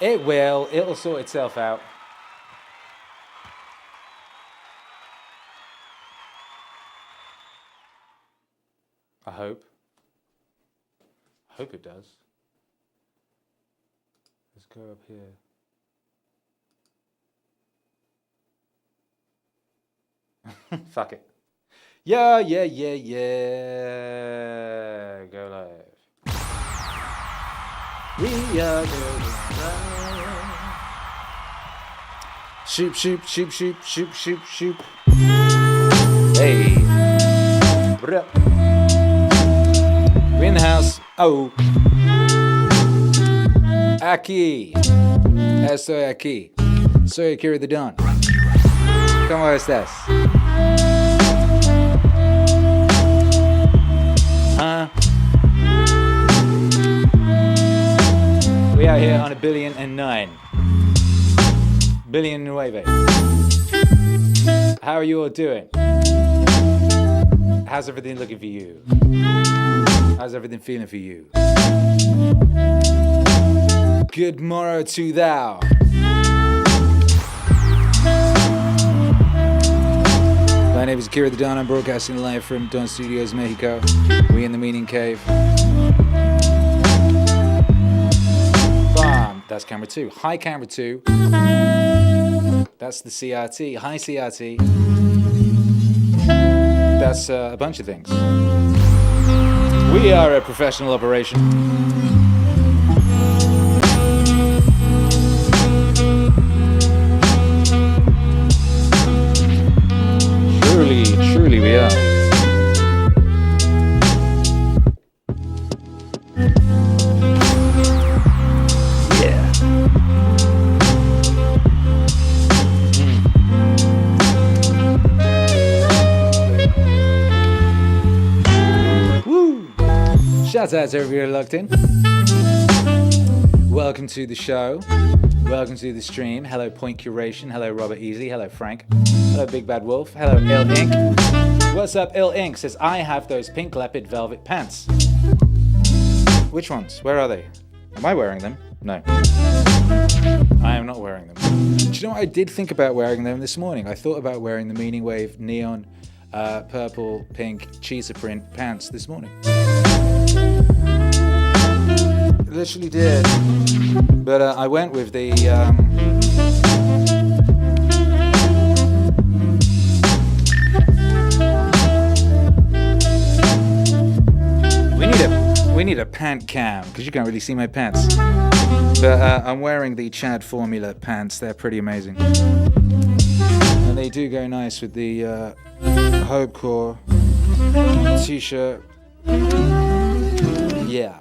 It will. It'll sort itself out. I hope. I hope it does. Let's go up here. Fuck it. Yeah. Go live. We are going live. Shoop. Hey. What up? We're in the house. Oh. Aquí. Estoy aquí. Soy Akira The Don. ¿Cómo estás? Huh? We out here on 1,000,000,009. Meaningwave. How are you all doing? How's everything looking for you? How's everything feeling for you? Good morrow to thou. My name is Akira The Don. I'm broadcasting live from Don Studios, Mexico. We in the MeaningCave. Bam. That's camera 2. Hi, camera 2. That's the CRT. Hi, CRT. That's a bunch of things. We are a professional operation. Truly we are. Yeah. Woo! Shout out to everybody locked in. Welcome to the show. Welcome to the stream. Hello, Point Curation. Hello, Robert Easy. Hello, Frank. Hello, Big Bad Wolf. Hello, Ill Ink. What's up, Ill Ink? Says, I have those pink leopard velvet pants. Which ones? Where are they? Am I wearing them? No. I am not wearing them. Do you know what? I did think about wearing them this morning. I thought about wearing the Meaningwave neon purple, pink, cheetah print pants this morning. Literally did. But I went with the... We need a pant cam, because you can't really see my pants. But I'm wearing the Chad Formula pants. They're pretty amazing. And they do go nice with the Hopecore t-shirt. Yeah.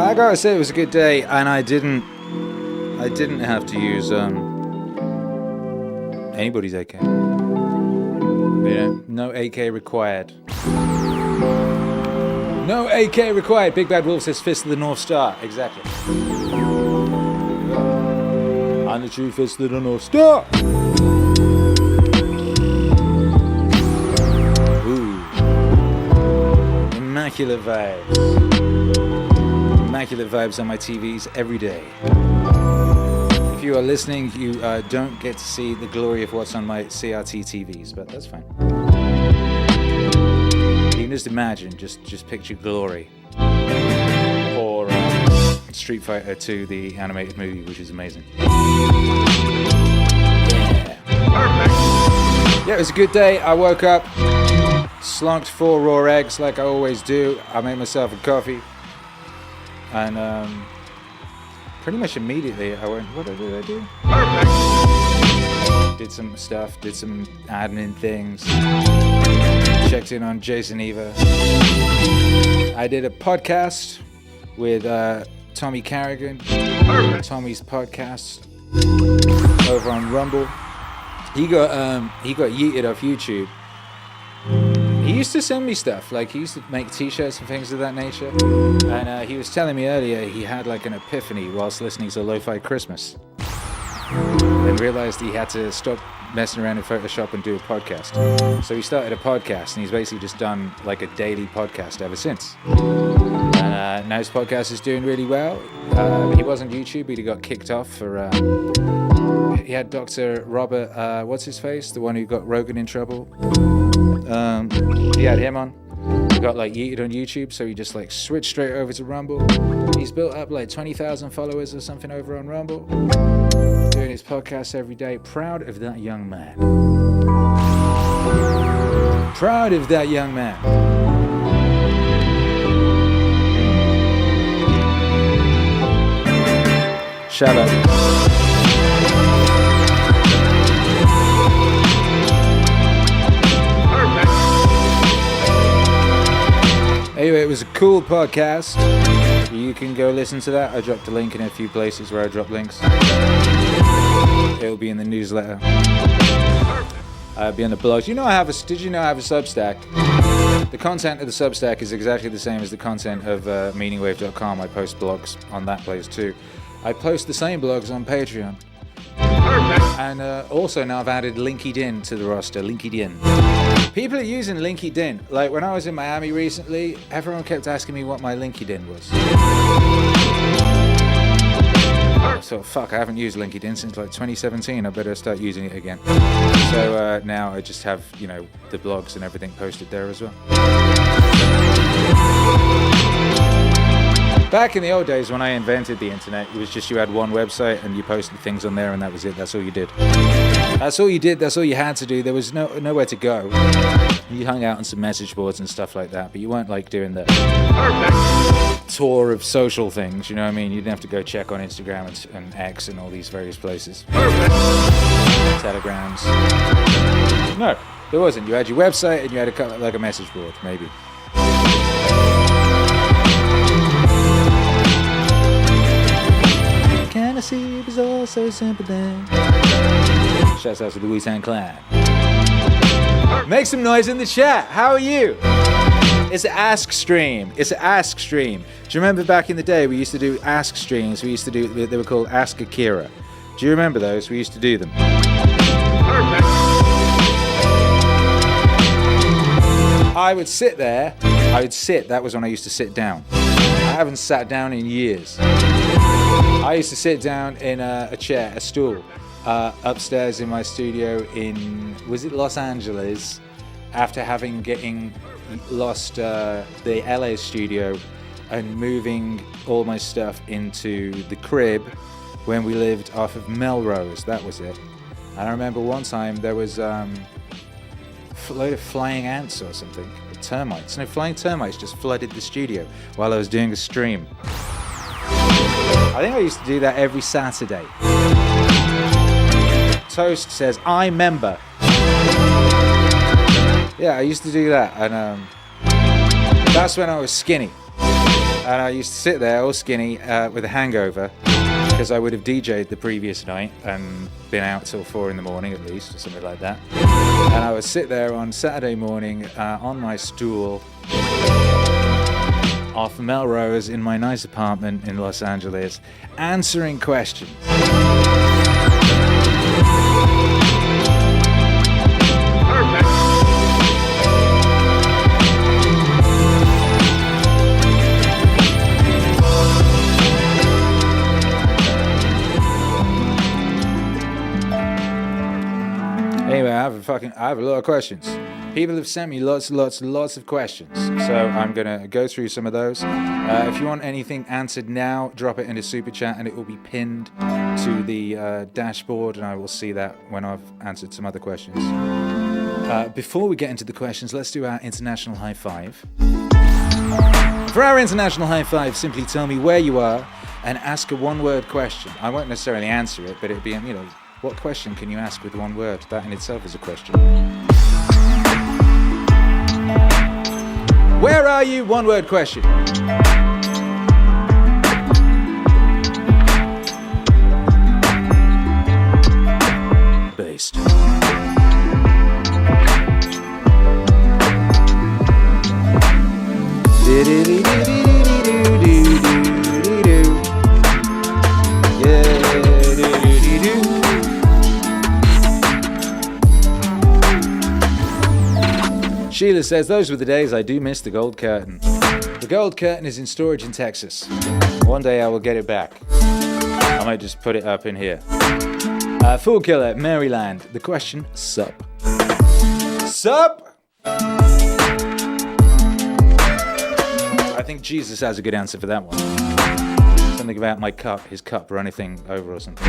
I gotta say it was a good day, and I didn't have to use anybody's AK. You know, no AK required. No AK required. Big Bad Wolf says Fist of the North Star. Exactly. I'm the true Fist of the North Star. Ooh. Immaculate vibes. Immaculate vibes on my TVs every day. If you are listening, you don't get to see the glory of what's on my CRT TVs, but that's fine. You can just imagine, just picture glory. Or Street Fighter 2, the animated movie, which is amazing. Yeah, it was a good day. I woke up, slonked 4 raw eggs like I always do. I made myself a coffee. And pretty much immediately I went, what did I do? Did some stuff, did some admin things. Checked in on Jason Eva. I did a podcast with Tommy Carrigan. Tommy's podcast over on Rumble. He got yeeted off YouTube. He used to send me stuff, like he used to make t-shirts and things of that nature. And he was telling me earlier he had like an epiphany whilst listening to Lo-Fi Christmas. And realized he had to stop messing around in Photoshop and do a podcast. So he started a podcast and he's basically just done like a daily podcast ever since. And now his podcast is doing really well. He was on YouTube, but he got kicked off for... he had Dr. Robert, what's his face? The one who got Rogan in trouble. He had him on. He got like yeeted on YouTube, so he just like switched straight over to Rumble. He's built up like 20,000 followers or something over on Rumble. Doing his podcast every day. Proud of that young man. Proud of that young man. Shout out. Anyway, it was a cool podcast. You can go listen to that. I dropped a link in a few places where I drop links. It'll be in the newsletter. Be on the blogs. Did you know I have a Substack? The content of the Substack is exactly the same as the content of Meaningwave.com. I post blogs on that place too. I post the same blogs on Patreon. And also now I've added LinkedIn to the roster. LinkedIn. People are using LinkedIn. Like when I was in Miami recently, everyone kept asking me what my LinkedIn was. So fuck, I haven't used LinkedIn since like 2017. I better start using it again. So now I just have, the blogs and everything posted there as well. Back in the old days when I invented the internet, it was just you had one website and you posted things on there and that was it. That's all you did. That's all you did. That's all you had to do. There was nowhere to go. You hung out on some message boards and stuff like that, but you weren't like doing the tour of social things, you know what I mean? You didn't have to go check on Instagram and X and all these various places. Telegrams. No, there wasn't. You had your website and you had a message board, maybe. Can I see it was all so simple then? Shouts out to the Wu-Tang Clan. Make some noise in the chat. How are you? It's an Ask Stream. It's an Ask Stream. Do you remember back in the day we used to do Ask Streams? They were called Ask Akira. Do you remember those? We used to do them. I would sit there. That was when I used to sit down. I haven't sat down in years. I used to sit down in a chair, a stool, upstairs in my studio in, was it Los Angeles? After getting lost the LA studio and moving all my stuff into the crib when we lived off of Melrose, that was it. And I remember one time there was a load of flying ants or something, termites. No, flying termites just flooded the studio while I was doing a stream. I think I used to do that every Saturday. Toast says, I member. Yeah, I used to do that, and that's when I was skinny. And I used to sit there all skinny with a hangover, because I would have DJ'd the previous night and been out till 4 a.m. at least, or something like that. And I would sit there on Saturday morning on my stool off Melrose in my nice apartment in Los Angeles, answering questions. Anyway, I have a lot of questions. People have sent me lots of questions, so I'm going to go through some of those. If you want anything answered now, drop it in a super chat and it will be pinned to the dashboard, and I will see that when I've answered some other questions. Before we get into the questions, let's do our international high five. For our international high five, simply tell me where you are and ask a one-word question. I won't necessarily answer it, but it'd be, what question can you ask with one word? That in itself is a question. Where are you? One-word question. Based. Sheila says, those were the days. I do miss the gold curtain. The gold curtain is in storage in Texas. One day I will get it back. I might just put it up in here. Fool Killer, Maryland. The question, sup? Sup? I think Jesus has a good answer for that one. Something about my cup, his cup running over or something.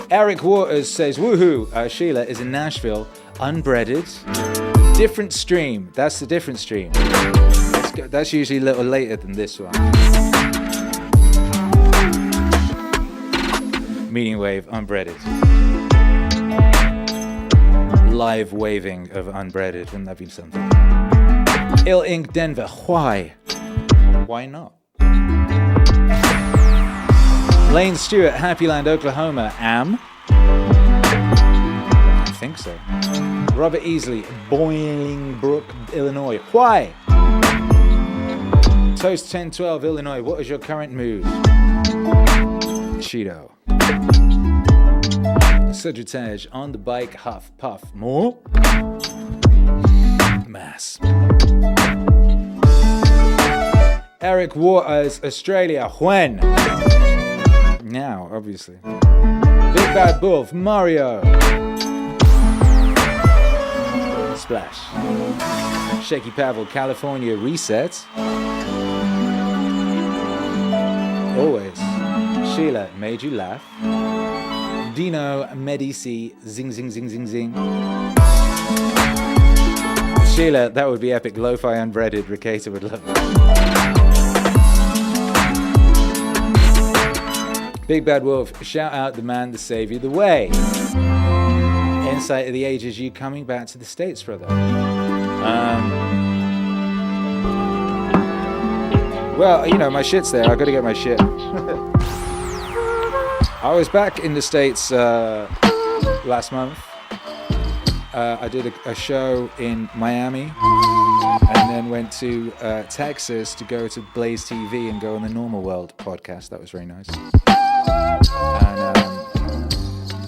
Eric Waters says, woohoo, Sheila is in Nashville, unbreaded. Different stream. That's the different stream. That's usually a little later than this one. Meaningwave, unbreaded. Live waving of unbreaded. Wouldn't that be something? Ill Ink Denver. Why? Why not? Lane Stewart, Happyland, Oklahoma. Am? I think so. Robert Easley, Bolingbrook, Illinois. Why? Toast 1012, Illinois. What is your current mood? Cheeto. Sagittarius, on the bike, huff, puff. More? Mass. Eric Waters, Australia. When? Now, obviously. Big Bad Wolf, Mario. Splash. Shaky Pavel, California, reset. Always. Sheila, made you laugh. Dino, Medici, zing, zing, zing, zing, zing. Sheila, that would be epic. Lo-fi unbreaded. Ricata would love it. Big Bad Wolf, shout out the man, the savior, the way. Insight of the ages, you coming back to the States, brother? Well, my shit's there. I've got to get my shit. I was back in the States last month. I did a show in Miami and then went to Texas to go to Blaze TV and go on the Normal World podcast. That was very nice. And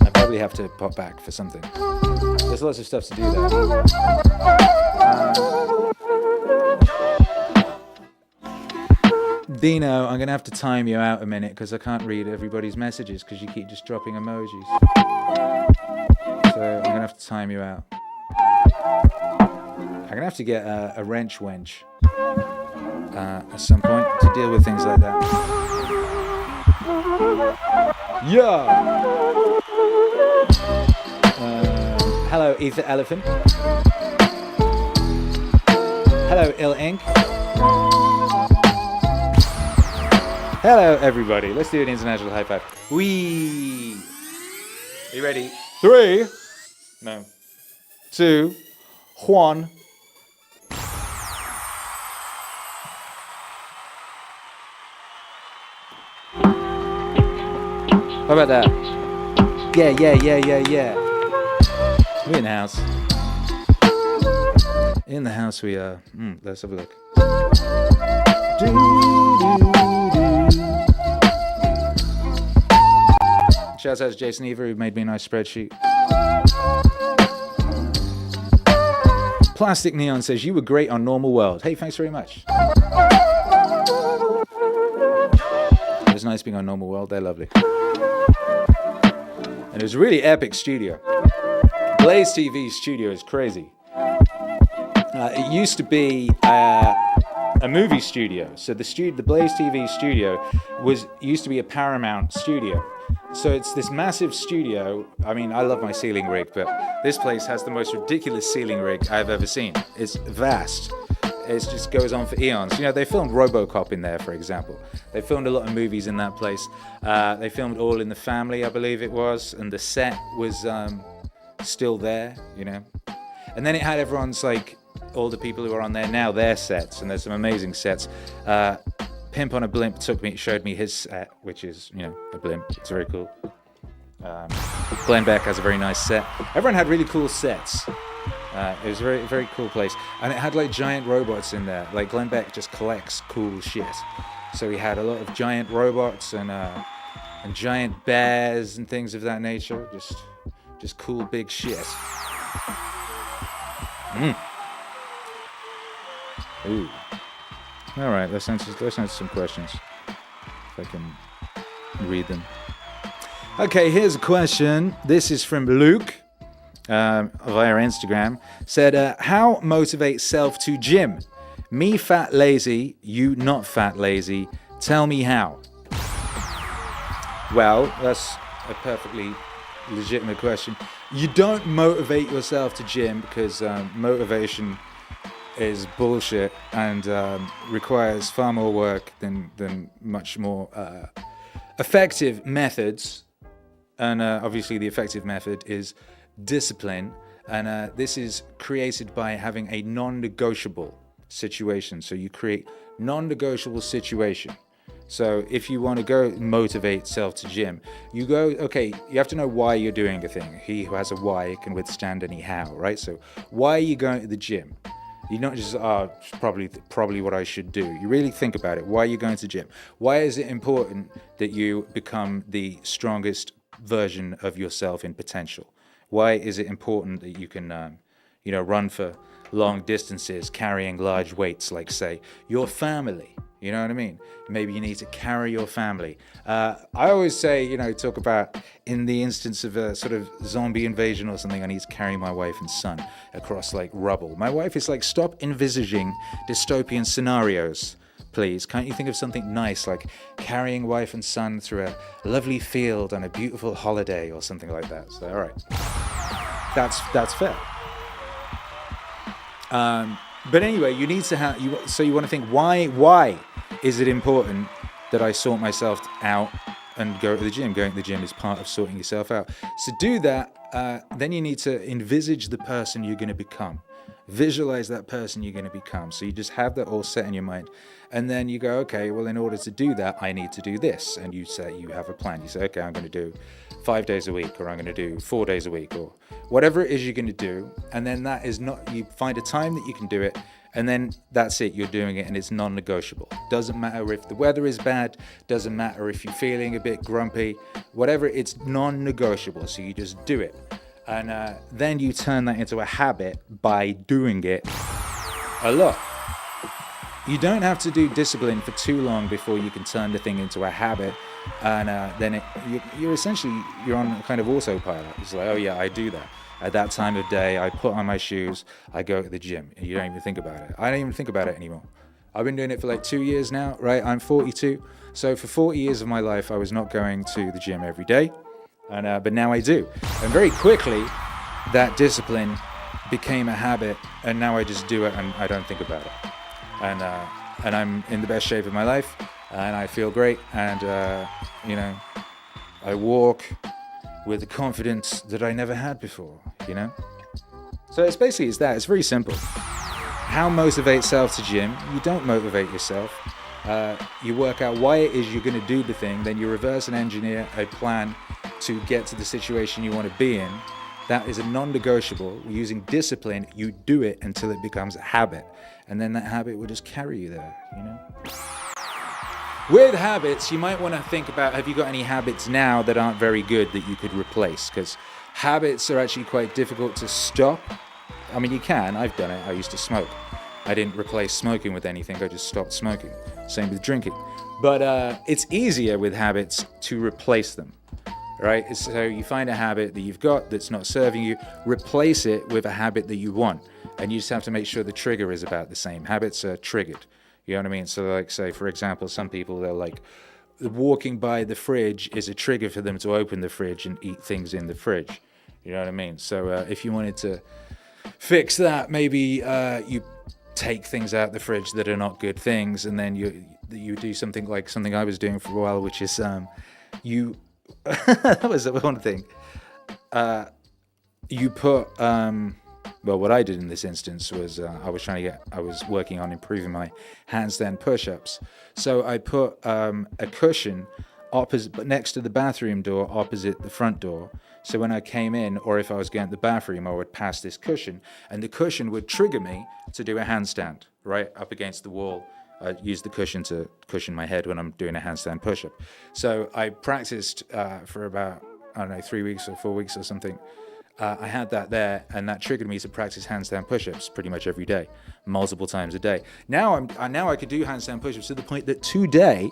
I probably have to pop back for something. There's lots of stuff to do there. Dino, I'm going to have to time you out a minute because I can't read everybody's messages because you keep just dropping emojis. So I'm going to have to time you out. I'm going to have to get a wrench wench at some point to deal with things like that. Yeah! Hello, Ether Elephant. Hello, Ill Ink. Hello, everybody. Let's do an international high five. Wee! Are you ready? 3, 2, 1. How about that? Yeah. We're in the house. In the house we are. Let's have a look. Shouts out to Jason Eva, who made me a nice spreadsheet. Plastic Neon says, you were great on Normal World. Hey, thanks very much. It was nice being on Normal World. They're lovely. And it was a really epic studio. Blaze TV studio is crazy. It used to be a movie studio. So the Blaze TV studio used to be a Paramount studio. So it's this massive studio. I mean, I love my ceiling rig, but this place has the most ridiculous ceiling rig I've ever seen. It's vast. It just goes on for eons. You know, they filmed RoboCop in there, for example. They filmed a lot of movies in that place. They filmed All in the Family, I believe it was, and the set was still there, you know. And then it had everyone's, like, all the people who are on there now, their sets, and there's some amazing sets. Pimp on a Blimp showed me his set, which is, you know, a blimp. It's very cool. Glenn Beck has a very nice set. Everyone had really cool sets. It was a very, very cool place. And it had like giant robots in there. Like Glenn Beck just collects cool shit. So he had a lot of giant robots and giant bears and things of that nature. Just cool big shit. Ooh. All right, let's answer some questions. If I can read them. Okay, here's a question. This is from Luke via Instagram. Said, how motivate self to gym? Me fat lazy, you not fat lazy. Tell me how. Well, that's a perfectly legitimate question. You don't motivate yourself to gym because motivation is bullshit and requires far more work than much more effective methods. And obviously the effective method is discipline. And this is created by having a non-negotiable situation. So you create non-negotiable situation. So if you want to go motivate self to gym, you go, okay, you have to know why you're doing a thing. He who has a why can withstand any how, right? So why are you going to the gym? You're not just, it's probably what I should do. You really think about it. Why are you going to the gym? Why is it important that you become the strongest version of yourself in potential? Why is it important that you can, run for long distances, carrying large weights, like, say, your family? You know what I mean? Maybe you need to carry your family. I always say, talk about in the instance of a sort of zombie invasion or something, I need to carry my wife and son across like rubble. My wife is like, stop envisaging dystopian scenarios, please. Can't you think of something nice like carrying wife and son through a lovely field on a beautiful holiday or something like that? So, all right. That's fair. But anyway, you need to have, so you want to think, why is it important that I sort myself out and go to the gym? Going to the gym is part of sorting yourself out. So do that, then you need to envisage the person you're going to become. Visualize that person you're going to become. So you just have that all set in your mind. And then you go, okay, well, in order to do that, I need to do this. And you have a plan. You say, okay, I'm going to do 5 days a week, or I'm going to do 4 days a week, or whatever it is you're going to do. And then that is not, you find a time that you can do it. And then that's it, you're doing it, and it's non-negotiable. Doesn't matter if the weather is bad, doesn't matter if you're feeling a bit grumpy, whatever, it's non-negotiable. So you just do it. And then you turn that into a habit by doing it a lot. You don't have to do discipline for too long before you can turn the thing into a habit. And then you're on kind of autopilot. It's like, oh yeah, I do that. At that time of day, I put on my shoes, I go to the gym, and you don't even think about it. I don't even think about it anymore. I've been doing it for like 2 years now, right? I'm 42. So for 40 years of my life, I was not going to the gym every day. But now I do. And very quickly, that discipline became a habit, and now I just do it and I don't think about it. And I'm in the best shape of my life, and I feel great, and I walk with the confidence that I never had before, So it's that. It's very simple. How motivate self to gym? You don't motivate yourself. You work out why it is you're going to do the thing, then you reverse and engineer a plan to get to the situation you want to be in. That is a non-negotiable. Using discipline, you do it until it becomes a habit. And then that habit will just carry you there, With habits, you might want to think about, have you got any habits now that aren't very good that you could replace? Because habits are actually quite difficult to stop. I mean, you can. I've done it. I used to smoke. I didn't replace smoking with anything. I just stopped smoking. Same with drinking. But it's easier with habits to replace them. right? So you find a habit that you've got that's not serving you, replace it with a habit that you want. And you just have to make sure the trigger is about the same. Habits are triggered. You know what I mean? So like, say, for example, some people, they're like, walking by the fridge is a trigger for them to open the fridge and eat things in the fridge. You know what I mean? So if you wanted to fix that, maybe you take things out the fridge that are not good things, and then you do something like something I was doing for a while, which is you that was one thing. You put well, what I did in this instance was I was working on improving my handstand push-ups. So I put a cushion opposite, next to the bathroom door, opposite the front door. So when I came in, or if I was going to the bathroom, I would pass this cushion, and the cushion would trigger me to do a handstand right up against the wall. I use the cushion to cushion my head when I'm doing a handstand push-up. So I practiced for about, I don't know, 3 weeks or 4 weeks or something. I had that there, and that triggered me to practice handstand push-ups pretty much every day, multiple times a day. Now I could do handstand push-ups to the point that today,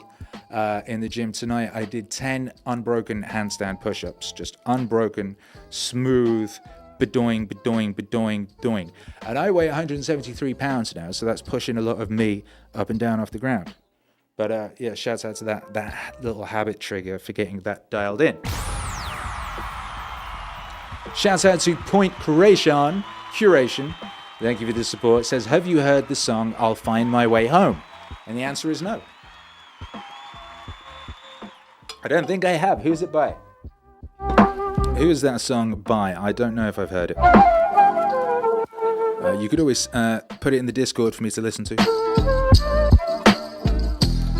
in the gym tonight, I did 10 unbroken handstand push-ups, just unbroken, smooth, bedoing. And I weigh 173 pounds now, so that's pushing a lot of me up and down off the ground. But yeah, shouts out to that little habit trigger for getting that dialed in. Shouts out to Point Curation. Thank you for the support. It says, have you heard the song I'll Find My Way Home? And the answer is no. I don't think I have. Who's it by? Who is that song by? I don't know if I've heard it. You could always put it in the Discord for me to listen to.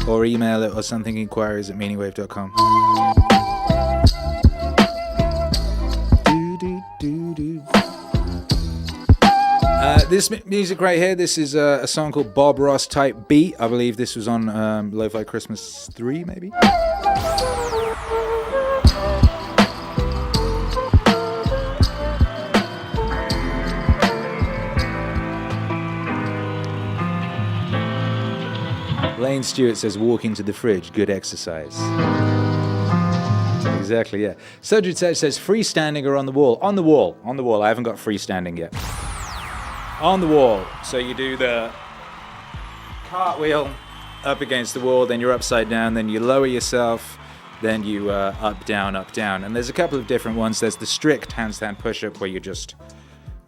Or email it or something, inquiries@meaningwave.com. This music right here, this is a song called Bob Ross Type Beat. I believe this was on Lo-Fi Christmas 3, maybe? Lane Stewart says, walk into the fridge, good exercise. Exactly, yeah. Sudrid says, freestanding or on the wall? On the wall. I haven't got freestanding yet. On the wall. So you do the cartwheel up against the wall, then you're upside down, then you lower yourself, then you up, down. And there's a couple of different ones. There's the strict handstand push-up where you're just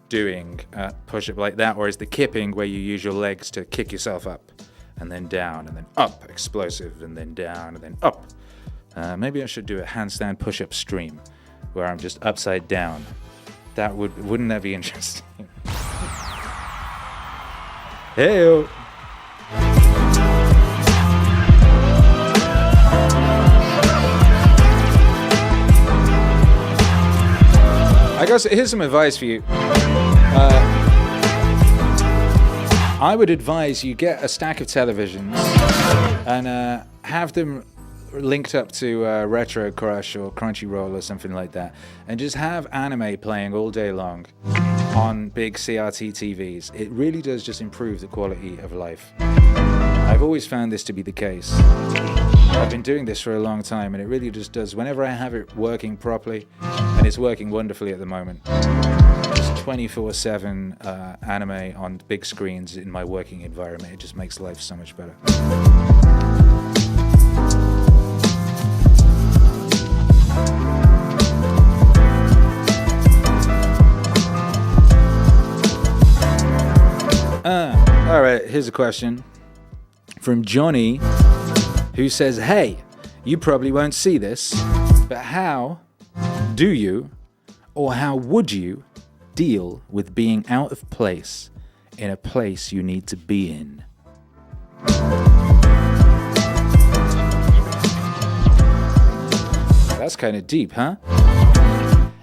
doing push-up like that, or is the kipping where you use your legs to kick yourself up, and then down, and then up, explosive, and then down, and then up. Maybe I should do a handstand push-up stream where I'm just upside down. Wouldn't that be interesting? Hey-o. I guess here's some advice for you. I would advise you get a stack of televisions and have them linked up to Retro Crush or Crunchyroll or something like that, and just have anime playing all day long on big CRT TVs. It really does just improve the quality of life. I've always found this to be the case. I've been doing this for a long time, and it really just does. Whenever I have it working properly, and it's working wonderfully at the moment, just 24/7 anime on big screens in my working environment, it just makes life so much better. All right, here's a question from Johnny, who says, hey, you probably won't see this, but how do you, or how would you, deal with being out of place in a place you need to be in? That's kind of deep, huh?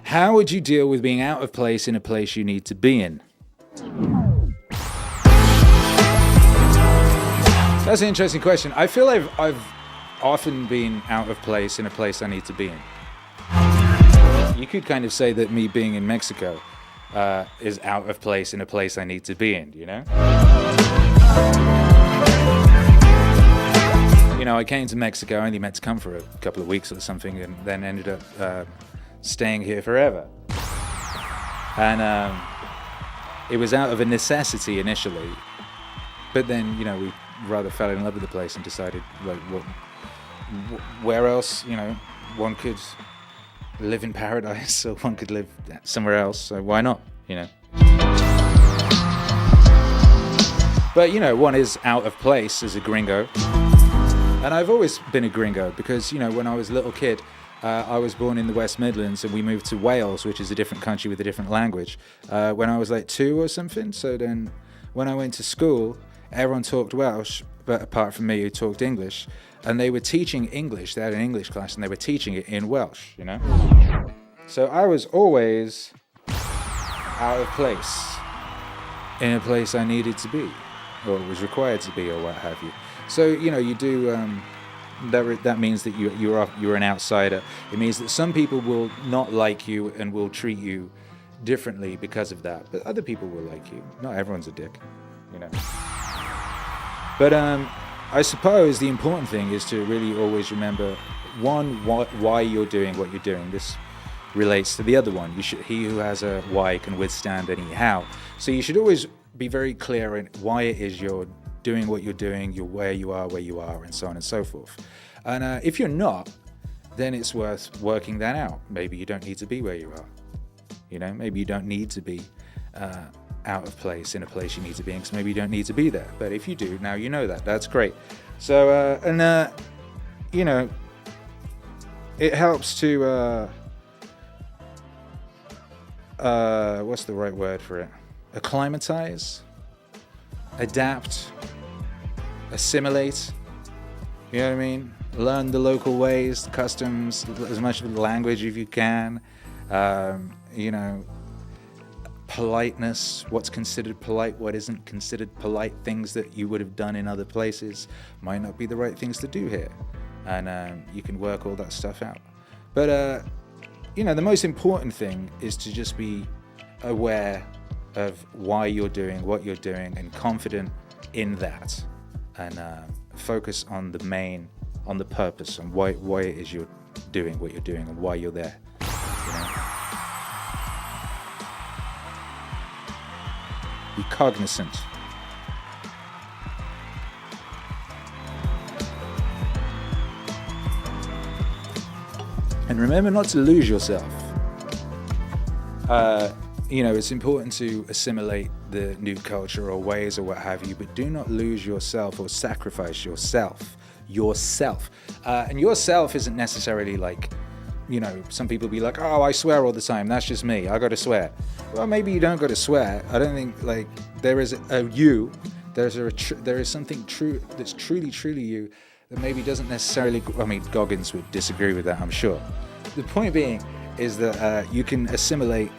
How would you deal with being out of place in a place you need to be in? That's an interesting question. I feel I've often been out of place in a place I need to be in. You could kind of say that me being in Mexico is out of place in a place I need to be in, you know? I came to Mexico. I only meant to come for a couple of weeks or something, and then ended up staying here forever. And it was out of a necessity initially, but then, we rather fell in love with the place and decided, like, where else, one could live in paradise, or one could live somewhere else, so why not, But, one is out of place as a gringo. And I've always been a gringo because, when I was a little kid, I was born in the West Midlands and we moved to Wales, which is a different country with a different language, when I was like 2 or something. So then when I went to school, everyone talked Welsh, but apart from me who talked English, and they were teaching English. They had an English class and they were teaching it in Welsh, So I was always out of place, in a place I needed to be, or was required to be, or what have you. So, you do, that means that you're an outsider. It means that some people will not like you and will treat you differently because of that, but other people will like you. Not everyone's a dick, But I suppose the important thing is to really always remember, one, why you're doing what you're doing. This relates to the other one. He who has a why can withstand any how. So you should always be very clear in why it is you're doing what you're doing, you're where you are, and so on and so forth. And if you're not, then it's worth working that out. Maybe you don't need to be where you are. Maybe you don't need to be out of place in a place you need to be in, because maybe you don't need to be there. But if you do, now you know that. That's great. So, it helps to, what's the right word for it? Acclimatize, adapt, assimilate, you know what I mean? Learn the local ways, customs, as much of the language if you can, politeness, what's considered polite, what isn't considered polite, things that you would have done in other places might not be the right things to do here, and you can work all that stuff out. But the most important thing is to just be aware of why you're doing what you're doing and confident in that, and focus on the purpose, and why it is you're doing what you're doing and why you're there. Be cognizant. And remember not to lose yourself. It's important to assimilate the new culture or ways or what have you, but do not lose yourself or sacrifice yourself. And yourself isn't necessarily like, some people be like, oh, I swear all the time. That's just me. I got to swear. Well, maybe you don't got to swear. I don't think there is a you. There is something true that's truly you that maybe doesn't necessarily. I mean, Goggins would disagree with that, I'm sure. The point being is that you can assimilate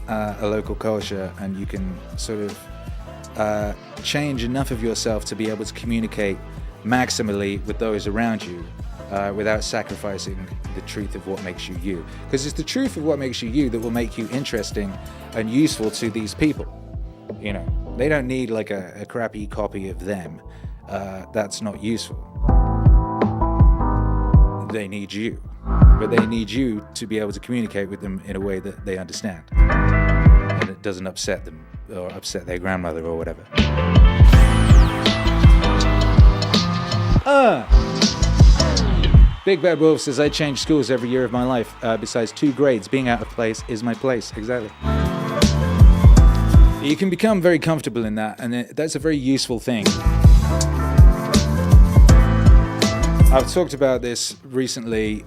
a local culture, and you can sort of change enough of yourself to be able to communicate maximally with those around you without sacrificing the truth of what makes you you. Because it's the truth of what makes you you that will make you interesting and useful to these people. They don't need like a crappy copy of them. That's not useful. They need you. But they need you to be able to communicate with them in a way that they understand, and it doesn't upset them or upset their grandmother or whatever. Big Bad Wolf says, I change schools every year of my life. Besides 2 grades, being out of place is my place. Exactly. You can become very comfortable in that, and that's a very useful thing. I've talked about this recently.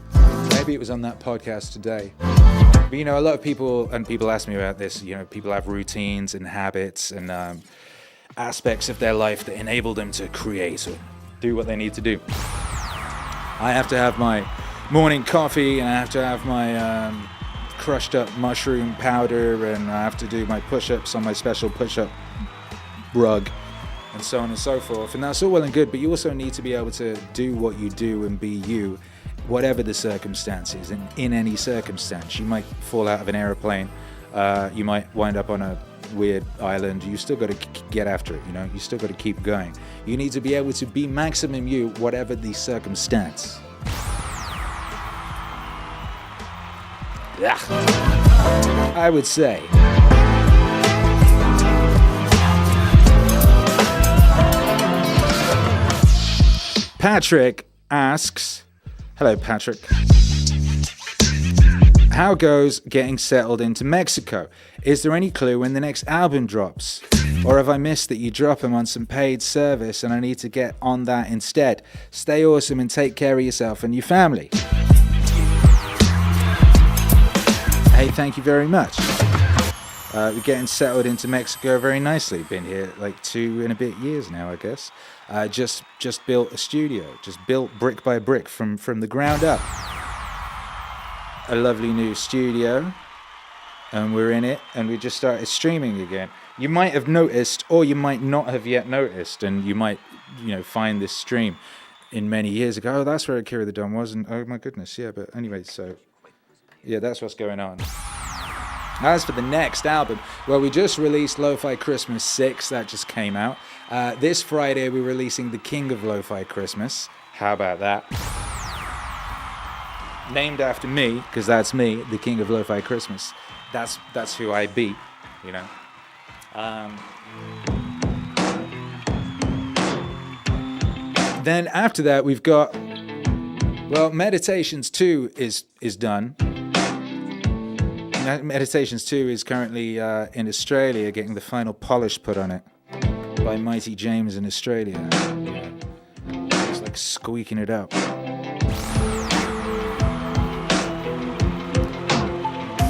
Maybe it was on that podcast today. But, a lot of people ask me about this, people have routines and habits and aspects of their life that enable them to create or do what they need to do. I have to have my morning coffee, and I have to have my crushed up mushroom powder, and I have to do my push-ups on my special push-up rug, and so on and so forth. And that's all well and good, but you also need to be able to do what you do and be you, whatever the circumstances. And in any circumstance, you might fall out of an aeroplane, you might wind up on a weird island. You still got to get after it, you know. You still got to keep going. You need to be able to be maximum you, whatever the circumstance. Yeah. I would say. Patrick asks, hello Patrick, how goes getting settled into Mexico? Is there any clue when the next album drops? Or have I missed that you drop them on some paid service and I need to get on that instead? Stay awesome and take care of yourself and your family. Hey, thank you very much. We're getting settled into Mexico very nicely. Been here like 2 and a bit years now, I guess. Just built a studio, just built brick by brick from the ground up. A lovely new studio, and we're in it, and we just started streaming again. You might have noticed, or you might not have yet noticed, and you might, find this stream in many years ago. Oh, that's where Akira The Don was, and oh my goodness, yeah. But anyway, so yeah, that's what's going on. As for the next album, well, we just released Lo-Fi Christmas 6, that just came out. This Friday, we're releasing The King of Lo-Fi Christmas. How about that? Named after me, because that's me, The King of Lo-Fi Christmas. That's who I be, you know. Then after that, we've got, well, Meditations 2 is done. Meditations 2 is currently in Australia, getting the final polish put on it by Mighty James in Australia. It's like squeaking it up.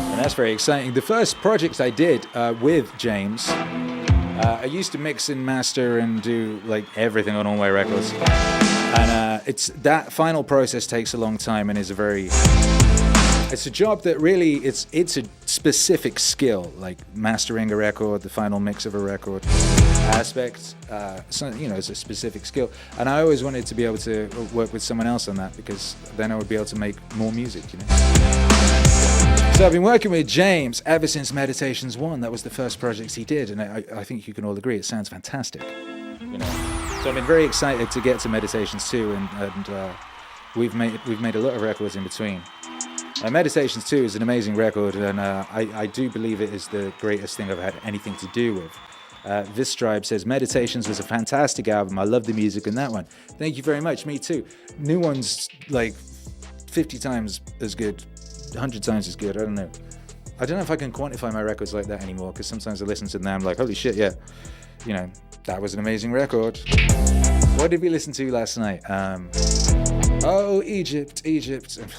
And that's very exciting. The first project I did with James, I used to mix and master and do like everything on all my records. And it's that final process takes a long time and is a very... It's a job that really, it's a specific skill, like mastering a record, the final mix of a record aspect. So, it's a specific skill. And I always wanted to be able to work with someone else on that, because then I would be able to make more music, So I've been working with James ever since Meditations 1. That was the first project he did, and I think you can all agree it sounds fantastic. So I've been very excited to get to Meditations 2, and we've made a lot of records in between. Meditations 2 is an amazing record, and I do believe it is the greatest thing I've had anything to do with. Vistribe says, Meditations was a fantastic album. I love the music in that one. Thank you very much. Me too. New one's like 50 times as good, 100 times as good. I don't know if I can quantify my records like that anymore, because sometimes I listen to them and I'm like, holy shit, yeah. That was an amazing record. What did we listen to last night? Oh, Egypt.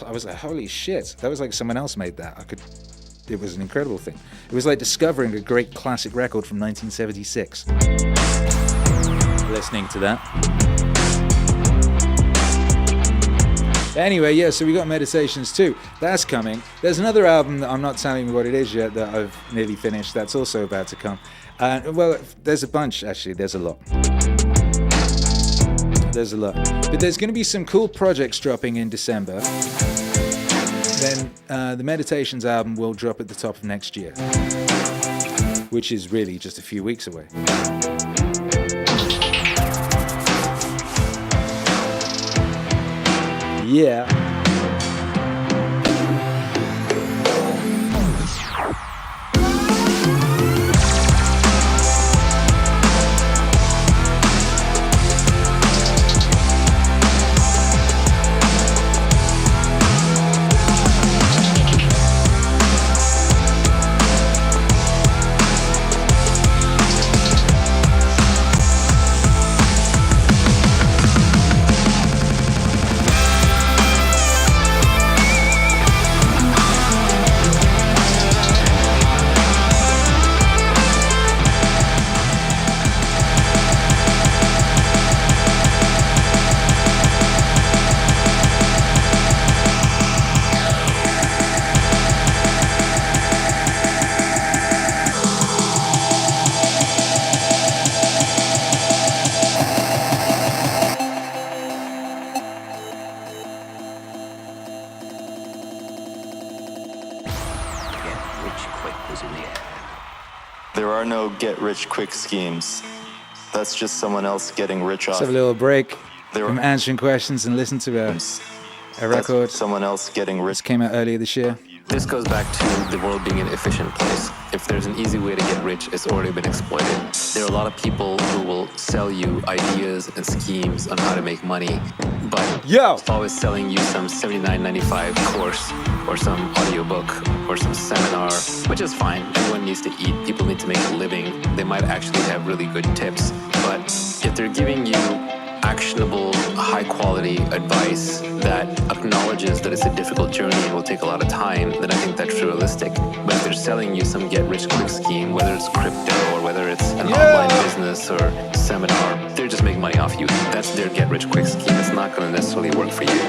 I was like, holy shit. That was like someone else made that. It was an incredible thing. It was like discovering a great classic record from 1976. Listening to that. Anyway, yeah, so we got Meditations 2. That's coming. There's another album that I'm not telling you what it is yet that I've nearly finished. That's also about to come. Well, there's a bunch, actually. There's a lot. But there's going to be some cool projects dropping in December. Then the Meditations album will drop at the top of next year, which is really just a few weeks away. Yeah. There are no get-rich-quick schemes. That's just someone else getting rich off. Let's have a little break from answering questions and listen to a record. Someone else getting rich. This came out earlier this year. This goes back to the world being an efficient place. If there's an easy way to get rich, it's already been exploited. There are a lot of people who will sell you ideas and schemes on how to make money, but always selling you some $79.95 course or some audiobook or some seminar, which is fine. Everyone needs to eat. People need to make a living. They might actually have really good tips, but if they're giving you actionable, high-quality advice that acknowledges that it's a difficult journey and will take a lot of time, then I think that's realistic. But if they're selling you some get-rich-quick scheme, whether it's crypto or whether it's an online business or seminar, they're just making money off you. That's their get-rich-quick scheme. It's not going to necessarily work for you.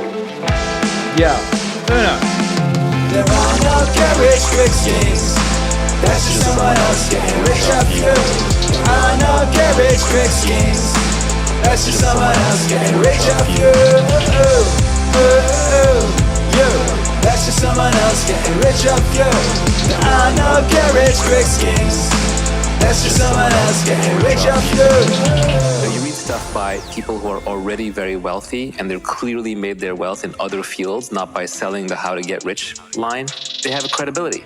Yeah. Uno. There are no get-rich-quick schemes. That's just someone else getting rich off you. There are no get-rich-quick schemes. That's just someone else getting rich off you. That's just someone else getting rich off you. There are no get-rich-quick schemes. That's just someone else getting rich off you. So you read stuff by people who are already very wealthy and they're clearly made their wealth in other fields, not by selling the how to get rich line. They have a credibility.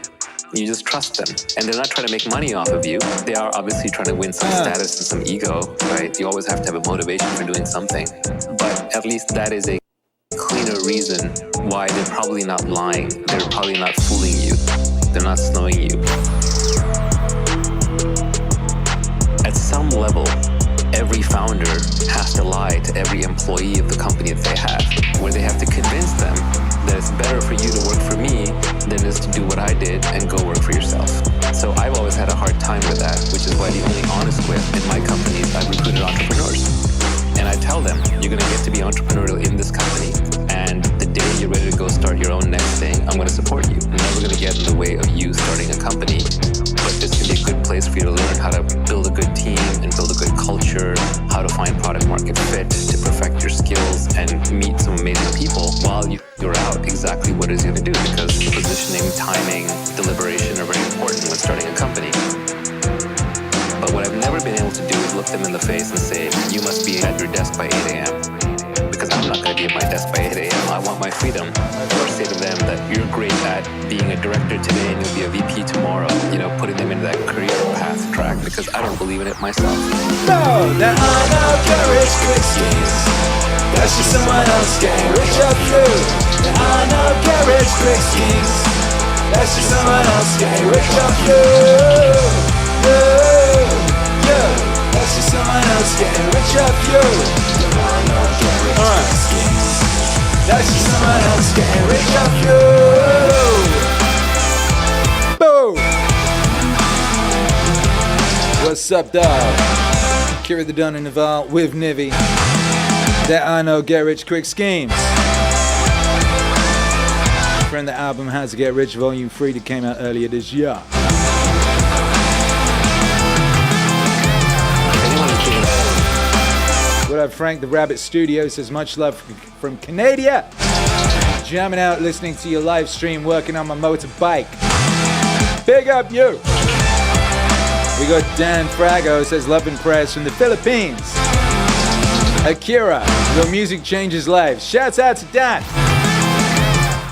You just trust them. And they're not trying to make money off of you. They are obviously trying to win some status and some ego, right? You always have to have a motivation for doing something. But at least that is a cleaner reason why they're probably not lying. They're probably not fooling you. They're not snowing you. At some level, every founder has to lie to every employee of the company that they have, where they have to convince them that it's better for you to work for me than it is to do what I did and go work for yourself. So I've always had a hard time with that, which is why the only honest way in my companies, I've recruited entrepreneurs. And I tell them, you're going to get to be entrepreneurial in this company, and the day you're ready to go start your own next thing, I'm going to support you. I'm never going to get in the way of you starting a company, but this can be a good place for you to learn how to build a good team and build a good culture, how to find product market fit, to perfect your skills and meet some amazing people while you're out exactly what it is you're going to do, because positioning, timing, deliberation are very important when starting a company. But what I've never been able to do is look them in the face and say, you must be at your desk by 8 a.m. Because I'm not going to be at my desk by 8 a.m. I want my freedom. Or say to them that you're great at being a director today and you'll be a VP tomorrow. You know, putting them into that career path track, because I don't believe in it myself. No, there are no get-rich-quick schemes. That's just someone else getting rich off you. There are no get-rich-quick schemes. That's just someone else getting rich off you. That's just someone else getting rich off you. There are no get-rich-quick schemes. That's just someone else getting rich off you. Boom! What's up, dog? Akira The Don and Naval with Nivi. There are no get-rich-quick schemes. From the album How to Get Rich Volume 3 that came out earlier this year. What up, Frank? The Rabbit Studio says much love from Canada. Jamming out, listening to your live stream, working on my motorbike. Big up you. We got Dan Frago says love and prayers from the Philippines. Akira, your music changes lives. Shouts out to Dan.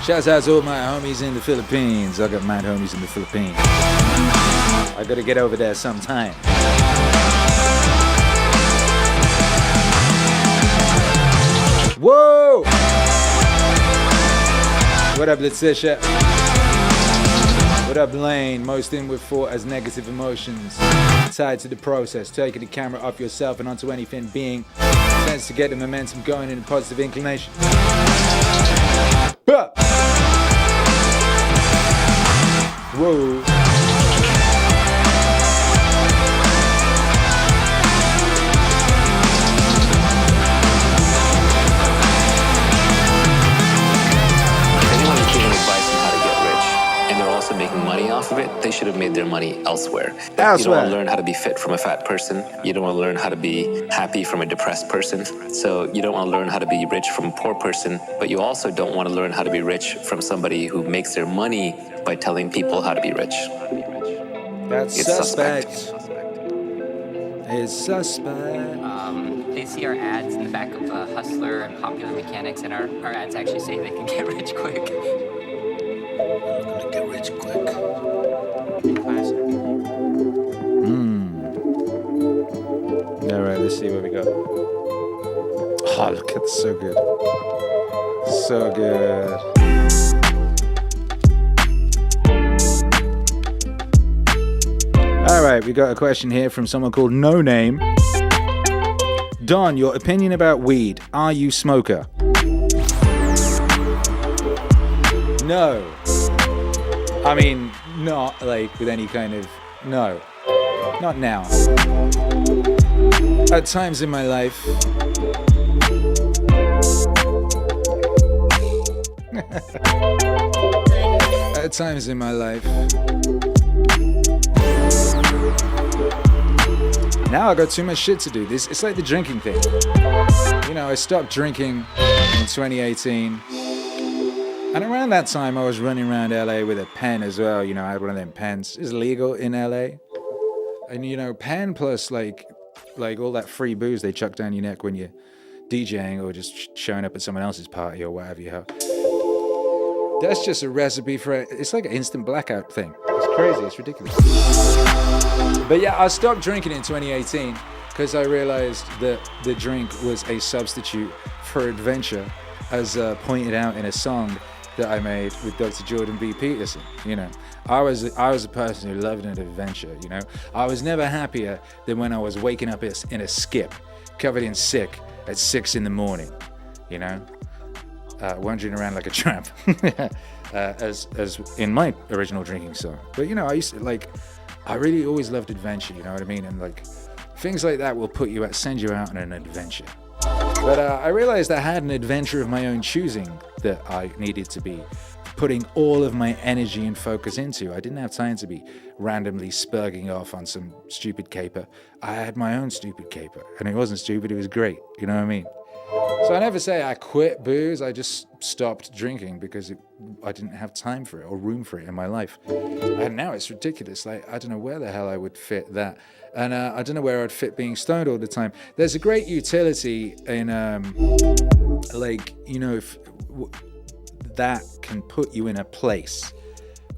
Shouts out to all my homies in the Philippines. I got mad homies in the Philippines. I gotta get over there sometime. Whoa! What up, Letitia? What up, Lane? Most inward thought as negative emotions tied to the process. Taking the camera off yourself and onto anything being tends to get the momentum going in a positive inclination. Whoa. Making money off of it, they should have made their money elsewhere. You don't want to learn how to be fit from a fat person. You don't want to learn how to be happy from a depressed person. So you don't want to learn how to be rich from a poor person, but you also don't want to learn how to be rich from somebody who makes their money by telling people how to be rich. That's It's suspect. suspect. It's suspect. They see our ads in the back of Hustler and Popular Mechanics, and our ads actually say they can get rich quick. Gonna get rich quick. All right, let's see what we got. Oh, look, it's so good. So good. All right, we got a question here from someone called No Name. Don, your opinion about weed. Are you smoker? No. I mean, not like with any kind of... No. Not now. At times in my life... At times in my life... Now I got too much shit to do. It's like the drinking thing. You know, I stopped drinking in 2018. And around that time, I was running around LA with a pen as well. You know, I had one of them pens. It's legal in LA. And, you know, pen plus like all that free booze they chuck down your neck when you're DJing or just showing up at someone else's party or whatever you have. That's just a recipe for it. It's like an instant blackout thing. It's crazy. It's ridiculous. But yeah, I stopped drinking in 2018 because I realized that the drink was a substitute for adventure, as pointed out in a song that I made with Dr. Jordan B. Peterson. You know, I was a person who loved an adventure. You know, I was never happier than when I was waking up in a skip, covered in sick at 6 a.m. You know, wandering around like a tramp, as in my original drinking song. But you know, I really always loved adventure. You know what I mean? And like things like that will send you out on an adventure. But I realized I had an adventure of my own choosing that I needed to be putting all of my energy and focus into. I didn't have time to be randomly spurging off on some stupid caper. I had my own stupid caper, and it wasn't stupid, it was great. You know what I mean? So I never say I quit booze, I just stopped drinking because I didn't have time for it or room for it in my life. And now it's ridiculous. Like, I don't know where the hell I would fit that. And I don't know where I'd fit being stoned all the time. There's a great utility in, like, you know, if that can put you in a place,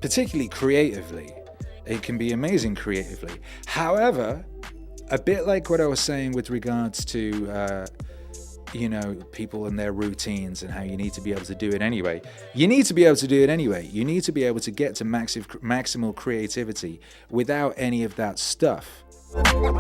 particularly creatively. It can be amazing creatively. However, a bit like what I was saying with regards to, you know, people and their routines and how you need to be able to do it anyway. You need to be able to do it anyway. You need to be able to get to maximal creativity without any of that stuff,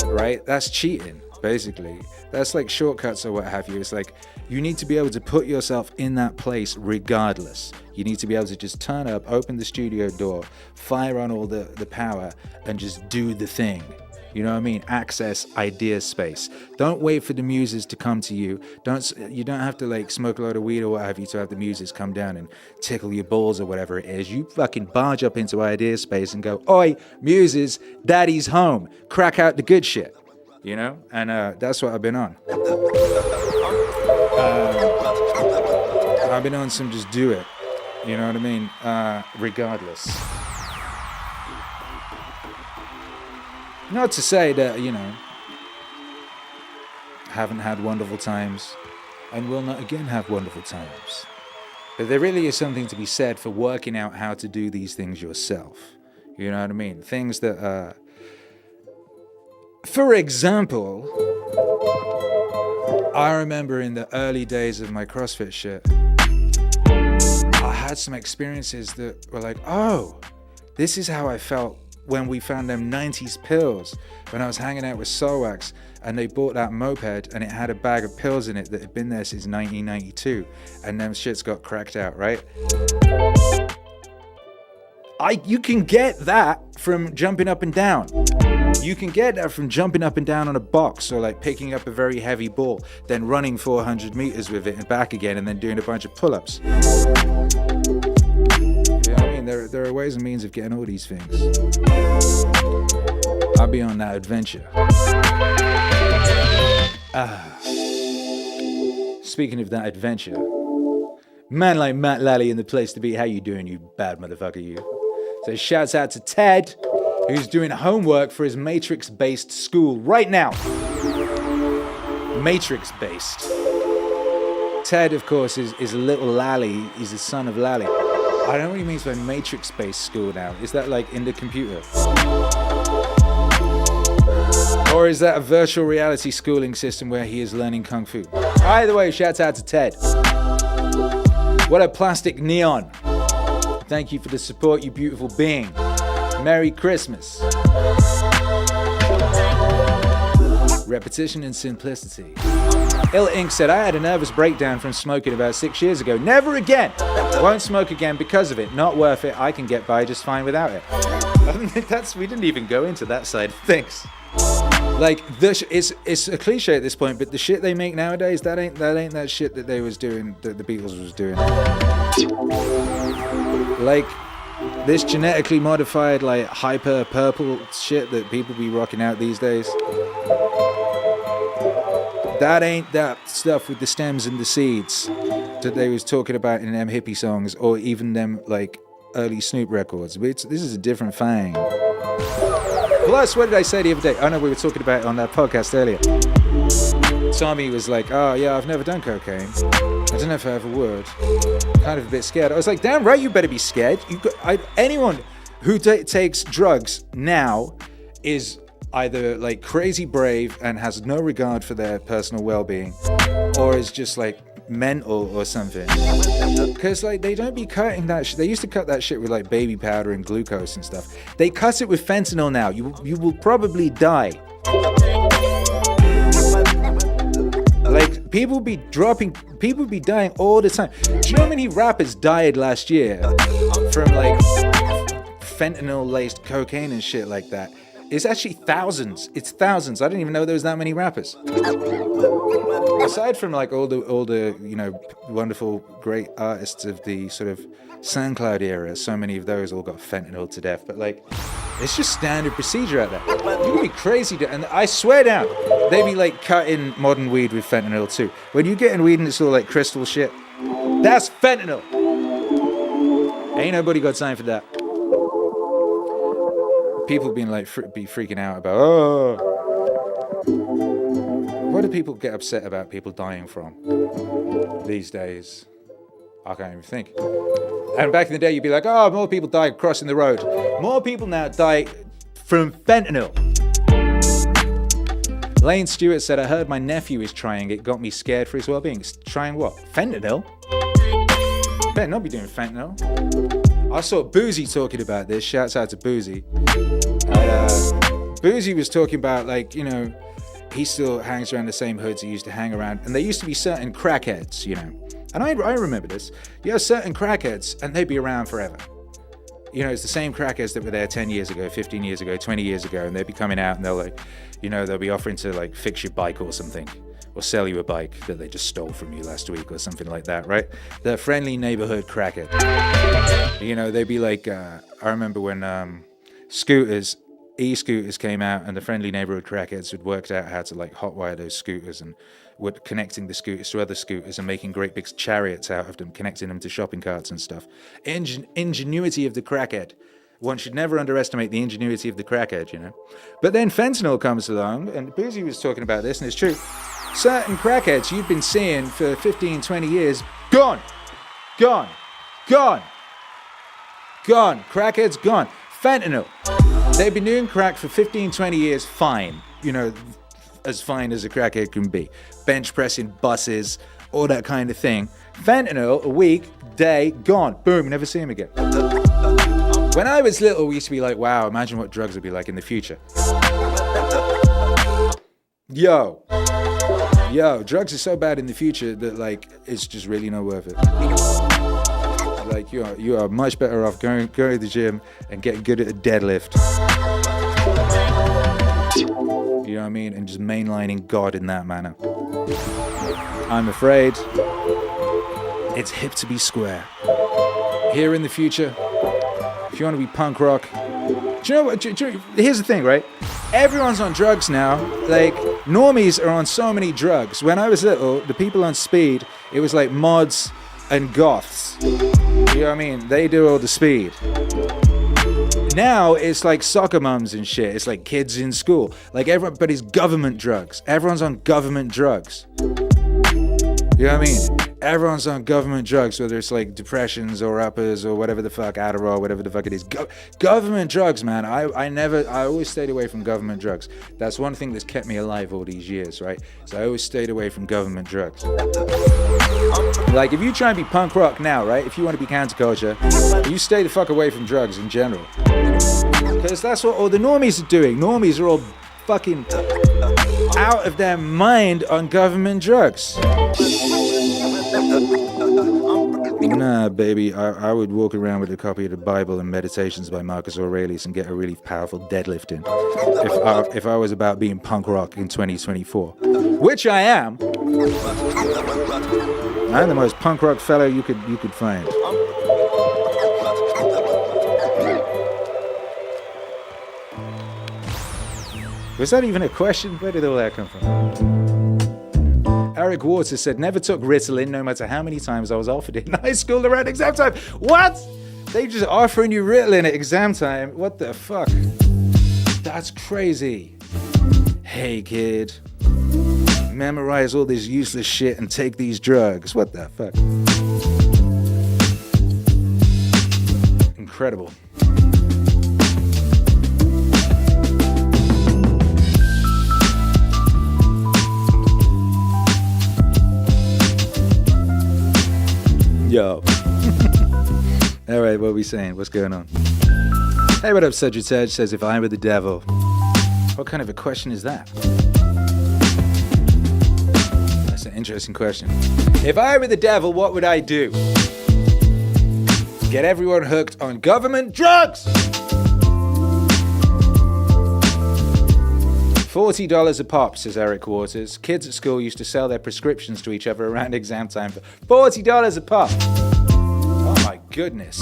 right? That's cheating, basically. That's like shortcuts or what have you. It's like you need to be able to put yourself in that place regardless. You need to be able to just turn up, open the studio door, fire on all the power, and just do the thing. You know what I mean? Access idea space. Don't wait for the muses to come to you. You don't have to like smoke a load of weed or what have you to have the muses come down and tickle your balls or whatever it is. You fucking barge up into idea space and go, "Oi, muses, daddy's home. Crack out the good shit." You know? And that's what I've been on. I've been on some just do it. You know what I mean? Regardless. Not to say that, you know, haven't had wonderful times and will not again have wonderful times. But there really is something to be said for working out how to do these things yourself. You know what I mean? Things that, for example, I remember in the early days of my CrossFit shit, I had some experiences that were like, oh, this is how I felt when we found them 90s pills, when I was hanging out with Soulwax and they bought that moped and it had a bag of pills in it that had been there since 1992 and them shits got cracked out, right? You can get that from jumping up and down. You can get that from jumping up and down on a box or like picking up a very heavy ball, then running 400 meters with it and back again and then doing a bunch of pull-ups. There are ways and means of getting all these things. I'll be on that adventure. Speaking of that adventure, man like Matt Lally in the place to be. How you doing, you bad motherfucker, you? So shouts out to Ted who's doing homework for his Matrix-based school right now. Matrix-based. Ted, of course, is a little Lally. He's the son of Lally. I don't know what he means by Matrix-based school now. Is that like in the computer? Or is that a virtual reality schooling system where he is learning Kung Fu? Either way, shouts out to Ted. What a plastic neon. Thank you for the support, you beautiful being. Merry Christmas. Repetition and simplicity. Ill Ink said, I had a nervous breakdown from smoking about 6 years ago. Never again. Won't smoke again because of it. Not worth it. I can get by just fine without it. We didn't even go into that side of things. Like, it's a cliche at this point, but the shit they make nowadays, that ain't that shit that they was doing, that the Beatles was doing. Like, this genetically modified, like, hyper purple shit that people be rocking out these days. That ain't that stuff with the stems and the seeds that they was talking about in them hippie songs, or even them, like, early Snoop records. This is a different thing. Plus, what did I say the other day? Oh no, we were talking about it on that podcast earlier. Tommy was like, oh yeah, I've never done cocaine. I don't know if I ever would. Kind of a bit scared. I was like, damn right, you better be scared. Anyone who takes drugs now is either like crazy brave and has no regard for their personal well-being, or is just like mental or something. Because like they don't be cutting that shit. They used to cut that shit with like baby powder and glucose and stuff. They cut it with fentanyl now. You will probably die. Like people be dying all the time. Do you know how many rappers died last year from like fentanyl laced cocaine and shit like that? It's actually thousands. It's thousands. I didn't even know there was that many rappers. Aside from like all the you know, wonderful great artists of the sort of SoundCloud era, so many of those all got fentanyl to death. But like, it's just standard procedure out there. You can be crazy, and I swear down, they be like cutting modern weed with fentanyl too. When you get in weed and it's all like crystal shit, that's fentanyl. Ain't nobody got time for that. People being like be freaking out about, oh, what do people get upset about people dying from these days? I can't even think. And back in the day, you'd be like, oh, more people die crossing the road. More people now die from fentanyl. Lane Stewart said, I heard my nephew is trying it, got me scared for his well-being. Trying what? Fentanyl? Better not be doing fentanyl. I saw Boozy talking about this. Shouts out to Boozy. Boozy was talking about, like, you know, he still hangs around the same hoods he used to hang around. And there used to be certain crackheads, you know. And I remember this. You have certain crackheads, and they'd be around forever. You know, it's the same crackheads that were there 10 years ago, 15 years ago, 20 years ago. And they'd be coming out, and they'll, like, you know, they'll be offering to, like, fix your bike or something. Or sell you a bike that they just stole from you last week or something like that, right? The friendly neighborhood crackhead. You know, they'd be like, I remember when e-scooters came out, and the friendly neighborhood crackheads had worked out how to like hotwire those scooters, and were connecting the scooters to other scooters and making great big chariots out of them, connecting them to shopping carts and stuff. Ingenuity of the crackhead. One should never underestimate the ingenuity of the crackhead, you know. But then fentanyl comes along, and Boozy was talking about this, and it's true. Certain crackheads you've been seeing for 15, 20 years, gone. Crackheads gone. Fentanyl. They've been doing crack for 15, 20 years, fine. You know, as fine as a crackhead can be. Bench pressing buses, all that kind of thing. Fentanyl, a week, day, gone. Boom, never see him again. When I was little, we used to be like, wow, imagine what drugs would be like in the future. Yo, drugs are so bad in the future that, like, it's just really not worth it. Like, you are much better off going to the gym and getting good at a deadlift. You know what I mean? And just mainlining God in that manner. I'm afraid it's hip to be square. Here in the future, if you want to be punk rock, do you know what? Here's the thing, right? Everyone's on drugs now. Like, normies are on so many drugs. When I was little, the people on speed, it was like mods and goths. You know what I mean? They do all the speed. Now it's like soccer mums and shit. It's like kids in school. Like everybody's government drugs. Everyone's on government drugs. You know what I mean? Everyone's on government drugs, whether it's like depressions or uppers or whatever the fuck, Adderall, whatever the fuck it is. Government drugs, man. I always stayed away from government drugs. That's one thing that's kept me alive all these years, right? So I always stayed away from government drugs. Like, if you try and be punk rock now, right? If you want to be counterculture, you stay the fuck away from drugs in general. Because that's what all the normies are doing. Normies are all fucking out of their mind on government drugs. Nah, baby, I would walk around with a copy of the Bible and Meditations by Marcus Aurelius and get a really powerful deadlift in. If I was about being punk rock in 2024, which I am. I'm the most punk rock fellow you could find. Was that even a question? Where did all that come from? Eric Waters said, never took Ritalin, no matter how many times I was offered it in high school around exam time. What? They just offering you Ritalin at exam time? What the fuck? That's crazy. Hey, kid. Memorize all this useless shit and take these drugs. What the fuck? Incredible. Yo. All right, what are we saying? What's going on? Hey, what up, Cedric Edge says, if I were the devil. What kind of a question is that? That's an interesting question. If I were the devil, what would I do? Get everyone hooked on government drugs! $40 a pop, says Eric Waters. Kids at school used to sell their prescriptions to each other around exam time for $40 a pop. Oh my goodness.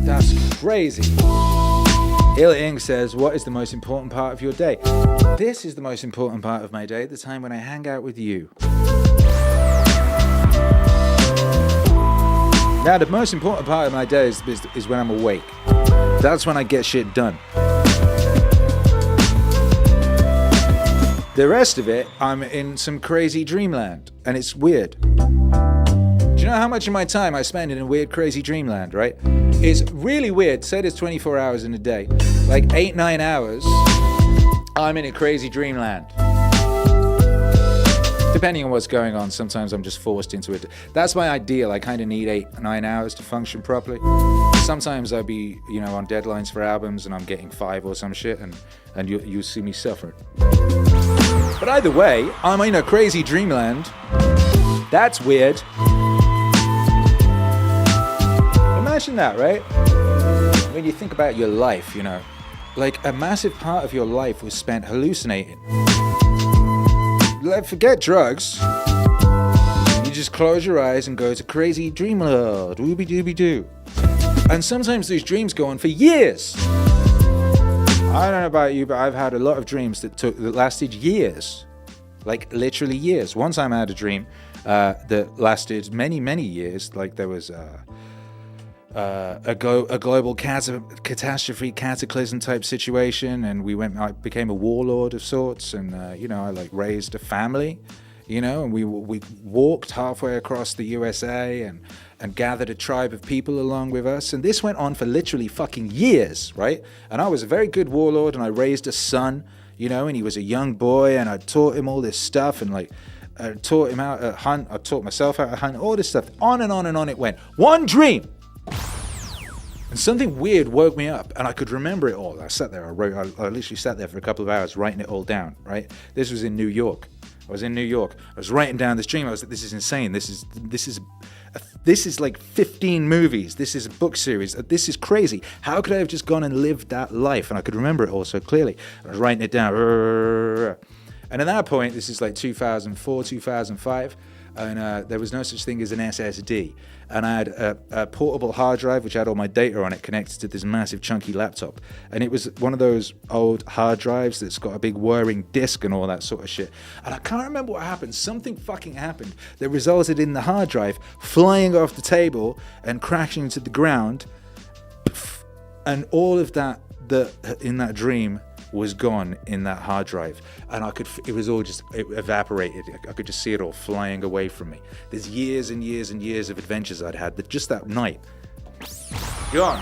That's crazy. Il Ing says, what is the most important part of your day? This is the most important part of my day, the time when I hang out with you. Now, the most important part of my day is when I'm awake. That's when I get shit done. The rest of it, I'm in some crazy dreamland, and it's weird. Do you know how much of my time I spend in a weird, crazy dreamland, right? It's really weird. Say there's 24 hours in a day. Like 8-9 hours, I'm in a crazy dreamland. Depending on what's going on, sometimes I'm just forced into it. That's my ideal. I kind of need 8-9 hours to function properly. Sometimes I'll be, on deadlines for albums and I'm getting 5 or some shit, and you'll see me suffering. But either way, I'm in a crazy dreamland. That's weird. Imagine that, right? When you think about your life, like a massive part of your life was spent hallucinating. Forget drugs. You just close your eyes and go to crazy dreamland. Wooby dooby doo. And sometimes these dreams go on for years. I don't know about you, but I've had a lot of dreams that lasted years. Like literally years. One time I had a dream that lasted many, many years. Like there was a global catastrophe, cataclysm type situation, and I became a warlord of sorts, and I like raised a family, and we walked halfway across the USA and gathered a tribe of people along with us, and this went on for literally fucking years, right? And I was a very good warlord, and I raised a son, and he was a young boy, and I taught him all this stuff, and like I taught him how to hunt, I taught myself how to hunt, all this stuff, on and on and on it went. One dream! And something weird woke me up, and I could remember it all. I sat there, I literally sat there for a couple of hours writing it all down, right? This was in New York. I was in New York. I was writing down this dream. I was like, this is insane. This is like 15 movies. This is a book series. This is crazy. How could I have just gone and lived that life? And I could remember it all so clearly. I was writing it down. And at that point, this is like 2004, 2005, and there was no such thing as an SSD. And I had a portable hard drive which had all my data on it connected to this massive chunky laptop. And it was one of those old hard drives that's got a big whirring disc and all that sort of shit. And I can't remember what happened. Something fucking happened that resulted in the hard drive flying off the table and crashing to the ground And all of that in that dream was gone in that hard drive, and it was all just, it evaporated. I could just see it all flying away from me. There's years and years and years of adventures I'd had that just that night, gone.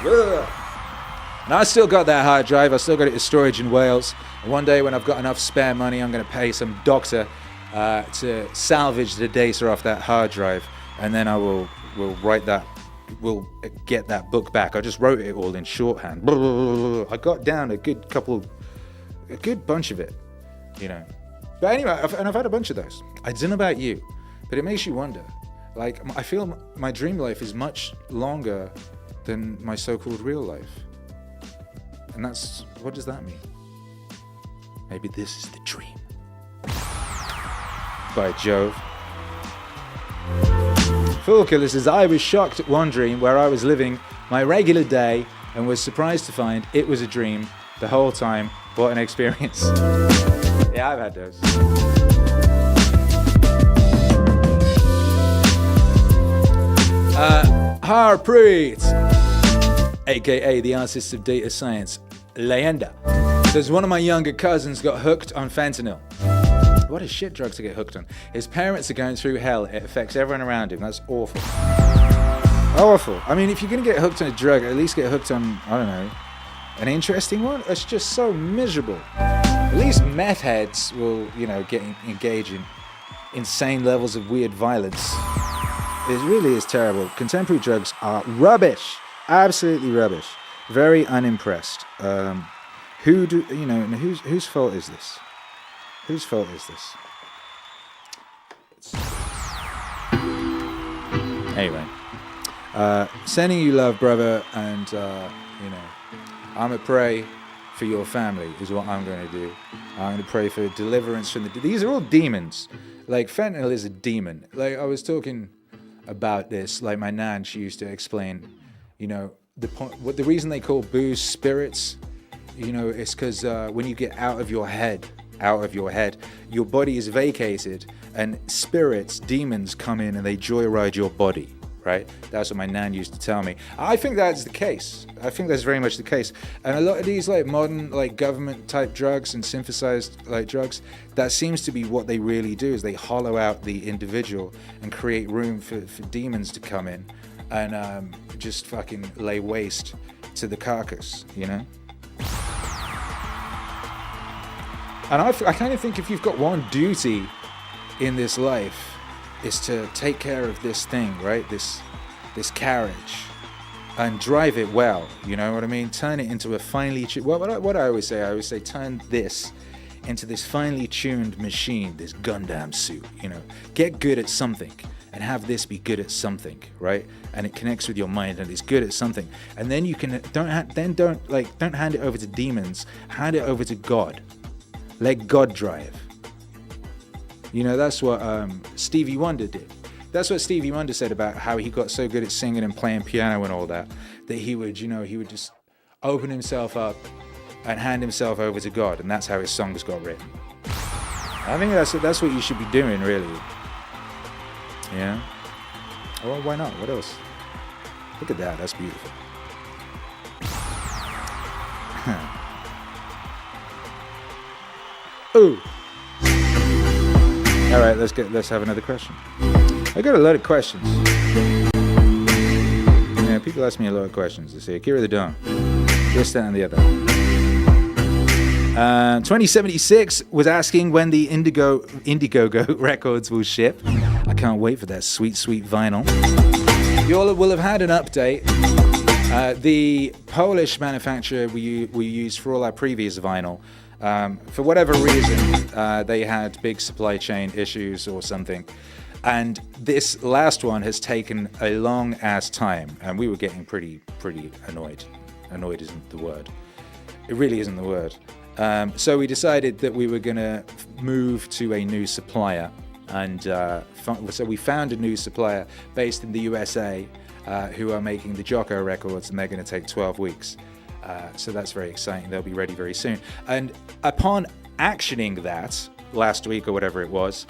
And I still got that hard drive. I still got it in storage in Wales. And one day when I've got enough spare money, I'm going to pay some doctor to salvage the data off that hard drive, and then I will we'll get that book back. I just wrote it all in shorthand. I got down a good bunch of it, you know. But anyway, I've had a bunch of those. I don't know about you, but it makes you wonder. Like, I feel my dream life is much longer than my so-called real life. And what does that mean? Maybe this is the dream. By Jove. Fool Killer says, I was shocked at one dream where I was living my regular day and was surprised to find it was a dream the whole time. What an experience. Yeah, I've had those. Harpreet, aka the artist of data science, Leyenda, says one of my younger cousins got hooked on fentanyl. What a shit drug to get hooked on. His parents are going through hell. It affects everyone around him. That's awful. Awful. I mean, if you're going to get hooked on a drug, at least get hooked on, I don't know, an interesting one. It's just so miserable. At least meth heads will, you know, engage in insane levels of weird violence. It really is terrible. Contemporary drugs are rubbish. Absolutely rubbish. Very unimpressed. Whose fault is this? Whose fault is this? Anyway, sending you love, brother, and I'm gonna pray for your family is what I'm going to do. I'm going to pray for deliverance from these are all demons. Like, fentanyl is a demon. Like, I was talking about this, like my nan, she used to explain, you know, the reason they call booze spirits, you know, is because when you get out of your head, your body is vacated, and spirits, demons come in and they joyride your body, right? That's what my nan used to tell me. I think that's the case. I think that's very much the case. And a lot of these like modern like government type drugs and synthesized like drugs, that seems to be what they really do, is they hollow out the individual and create room for demons to come in and just fucking lay waste to the carcass, you know? And I kind of think if you've got one duty in this life, is to take care of this thing, right? This carriage, and drive it well. You know what I mean? Turn it into a finely tuned. What I always say, turn this into this finely tuned machine, this Gundam suit. You know, get good at something, and have this be good at something, right? And it connects with your mind, and it's good at something. And then you can don't hand it over to demons. Hand it over to God. Let God drive. You know, that's what Stevie Wonder did. That's what Stevie Wonder said about how he got so good at singing and playing piano and all that he would just open himself up and hand himself over to God, and that's how his songs got written. I think that's what you should be doing, really. Yeah. Well, why not? What else? Look at that. That's beautiful. Ooh. All right, let's have another question. I got a lot of questions. Yeah, people ask me a lot of questions. They say, Akira The Don, this, that, and the other. 2076 was asking when the Indiegogo records will ship. I can't wait for that sweet, sweet vinyl. You all will have had an update. The Polish manufacturer we used for all our previous vinyl, for whatever reason, they had big supply chain issues or something. And this last one has taken a long ass time, and we were getting pretty annoyed. Annoyed isn't the word. It really isn't the word. So we decided that we were going to move to a new supplier, and so we found a new supplier based in the USA who are making the Jocko records, and they're going to take 12 weeks. So that's very exciting. They'll be ready very soon. And upon actioning that, last week or whatever it was.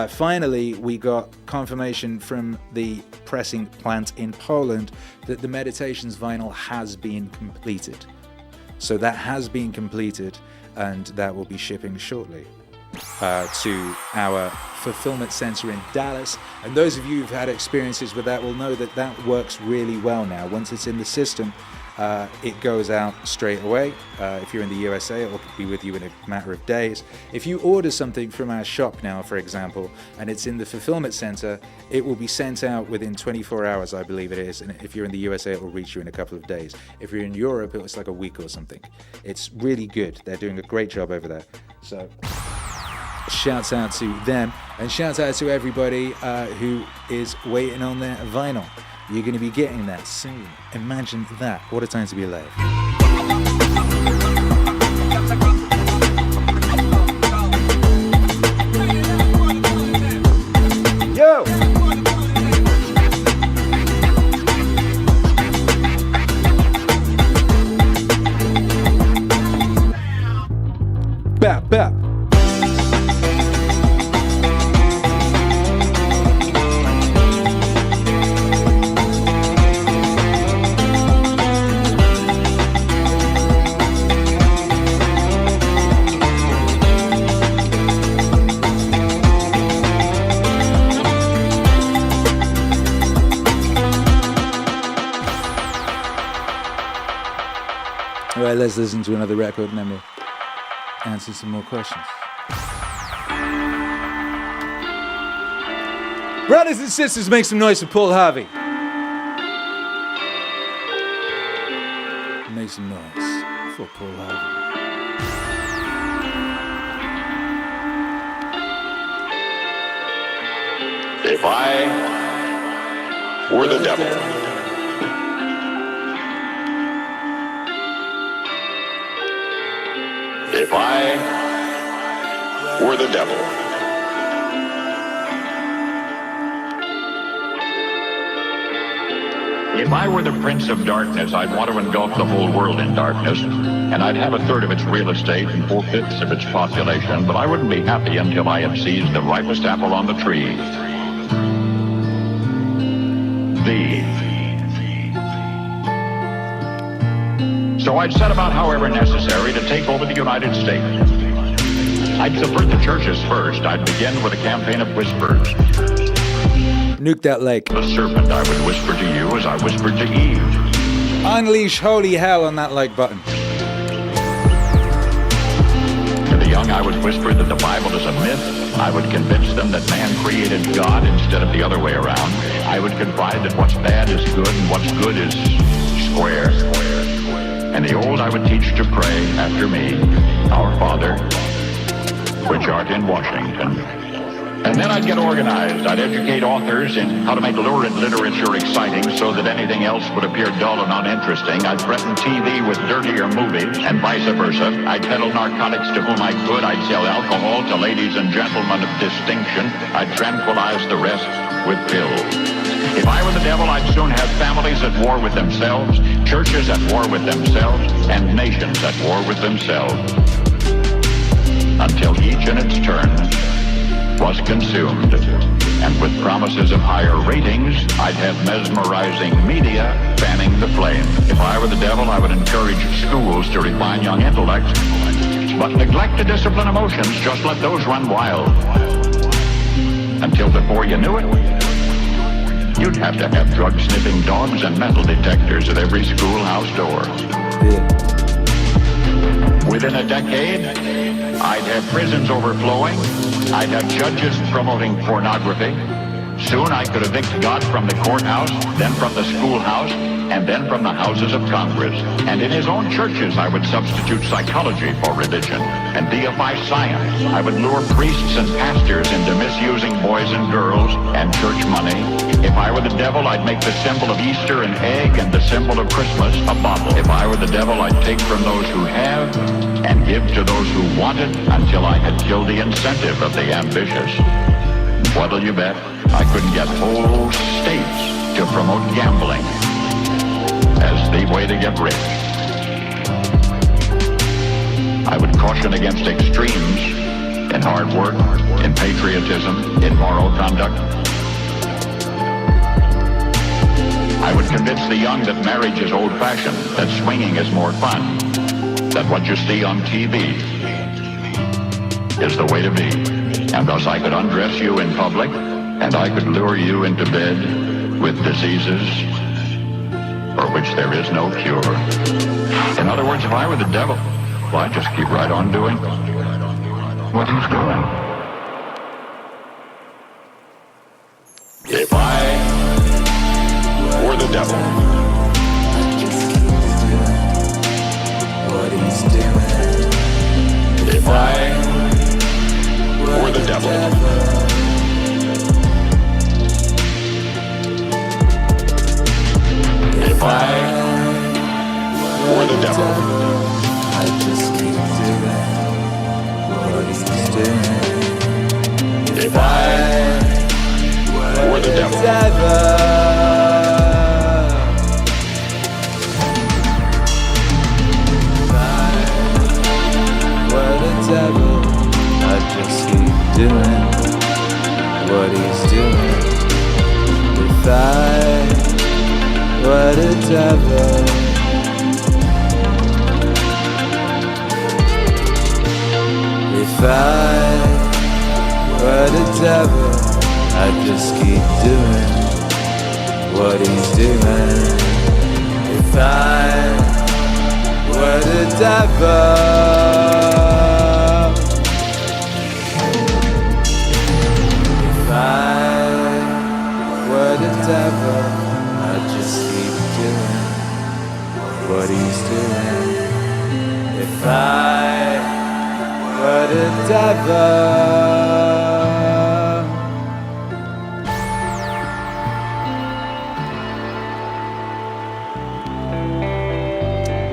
Finally, we got confirmation from the pressing plant in Poland that the Meditations vinyl has been completed. So that has been completed, and that will be shipping shortly to our fulfillment center in Dallas. And those of you who've had experiences with that will know that that works really well now. Once it's in the system, it goes out straight away. If you're in the USA, it will be with you in a matter of days. If you order something from our shop now, for example, and it's in the fulfillment center, it will be sent out within 24 hours, I believe it is. And if you're in the USA, it will reach you in a couple of days. If you're in Europe, it's like a week or something. It's really good. They're doing a great job over there. So shouts out to them, and shouts out to everybody who is waiting on their vinyl. You're going to be getting that soon. Imagine that. What a time to be alive. Yo! Bap, bap. All right, let's listen to another record and then we'll answer some more questions. Brothers and sisters, make some noise for Paul Harvey. Make some noise for Paul Harvey. If I were the devil, if I were the devil, if I were the prince of darkness, I'd want to engulf the whole world in darkness, and I'd have a third of its real estate and 4/5 of its population, but I wouldn't be happy until I had seized the ripest apple on the tree. So I'd set about, however necessary, to take over the United States. I'd subvert the churches first. I'd begin with a campaign of whispers. Nuke that lake. The serpent I would whisper to you as I whispered to Eve. Unleash holy hell on that like button. To the young I would whisper that the Bible is a myth. I would convince them that man created God instead of the other way around. I would confide that what's bad is good and what's good is square. And the old I would teach to pray after me, Our Father, which art in Washington. And then I'd get organized. I'd educate authors in how to make lurid literature exciting so that anything else would appear dull and uninteresting. I'd threaten TV with dirtier movies and vice versa. I'd peddle narcotics to whom I could. I'd sell alcohol to ladies and gentlemen of distinction. I'd tranquilize the rest with pills. If I were the devil, I'd soon have families at war with themselves, churches at war with themselves, and nations at war with themselves. Until each in its turn was consumed. And with promises of higher ratings, I'd have mesmerizing media fanning the flame. If I were the devil, I would encourage schools to refine young intellects, but neglect to discipline emotions, just let those run wild. Until before you knew it, you'd have to have drug-sniffing dogs and metal detectors at every schoolhouse door. Within a decade, I'd have prisons overflowing. I'd have judges promoting pornography. Soon I could evict God from the courthouse, then from the schoolhouse, and then from the houses of Congress. And in his own churches, I would substitute psychology for religion and deify science. I would lure priests and pastors into misusing boys and girls and church money. If I were the devil, I'd make the symbol of Easter an egg and the symbol of Christmas a bottle. If I were the devil, I'd take from those who have and give to those who want it until I had killed the incentive of the ambitious. What'll you bet? I couldn't get whole states to promote gambling as the way to get rich. I would caution against extremes in hard work, in patriotism, in moral conduct. I would convince the young that marriage is old-fashioned, that swinging is more fun, that what you see on TV is the way to be. And thus I could undress you in public, and I could lure you into bed with diseases for which there is no cure. In other words, if I were the devil, well, I'd just keep right on doing what he's doing. If I were the devil, what he's doing. if I were the devil, if I were the devil, I just keep doing what he's doing. if I were the devil, Devil, I just keep doing what he's doing. If I were the devil, if I were the devil, I just keep doing what he's doing. If I were the devil, devil, I just keep doing what he's doing. If I were the devil.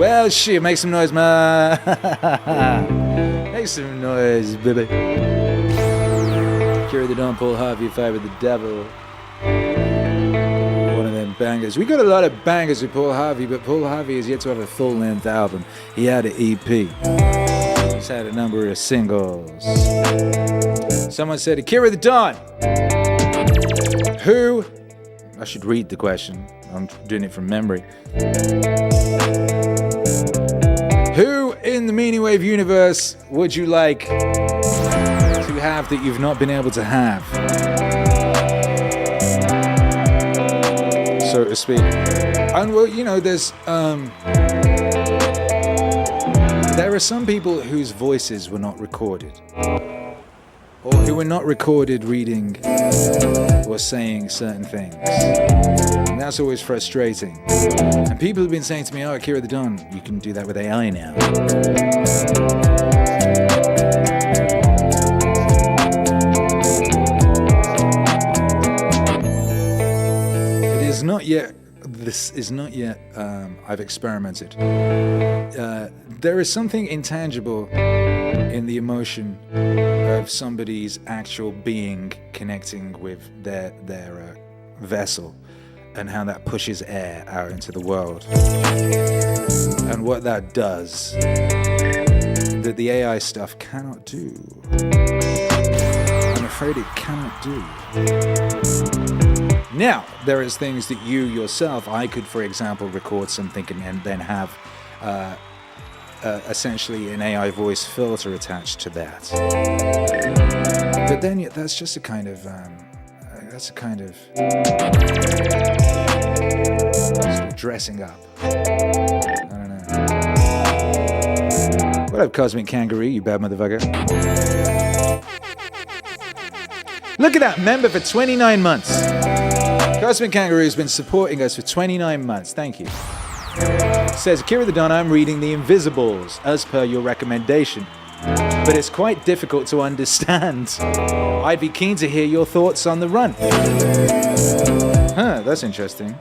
Well, shit, make some noise, man. Make some noise, baby. Akira The Don, Paul Harvey, If I Were the Devil. Bangers. We got a lot of bangers with Paul Harvey, but Paul Harvey is yet to have a full-length album. He had an EP. He's had a number of singles. Someone said, Akira The Don. Who? I should read the question. I'm doing it from memory. Who in the Meaningwave universe would you like to have that you've not been able to have? So to speak. And well, you know, there are some people whose voices were not recorded, or who were not recorded reading or saying certain things. And that's always frustrating. And people have been saying to me, oh, Akira The Don, you can do that with AI now. This is not yet, I've experimented. There is something intangible in the emotion of somebody's actual being connecting with their vessel, and how that pushes air out into the world. And what that does, that the AI stuff cannot do. I'm afraid it cannot do. Now, there is things that you yourself, I could, for example, record something and then have essentially an AI voice filter attached to that. But then that's just a kind of, dressing up. I don't know. What up, Cosmic Kangaroo, you bad motherfucker? Look at that, member for 29 months. Cosmic Kangaroo has been supporting us for 29 months. Thank you. Says, Akira The Don, I'm reading The Invisibles as per your recommendation, but it's quite difficult to understand. I'd be keen to hear your thoughts on the run. Huh, that's interesting.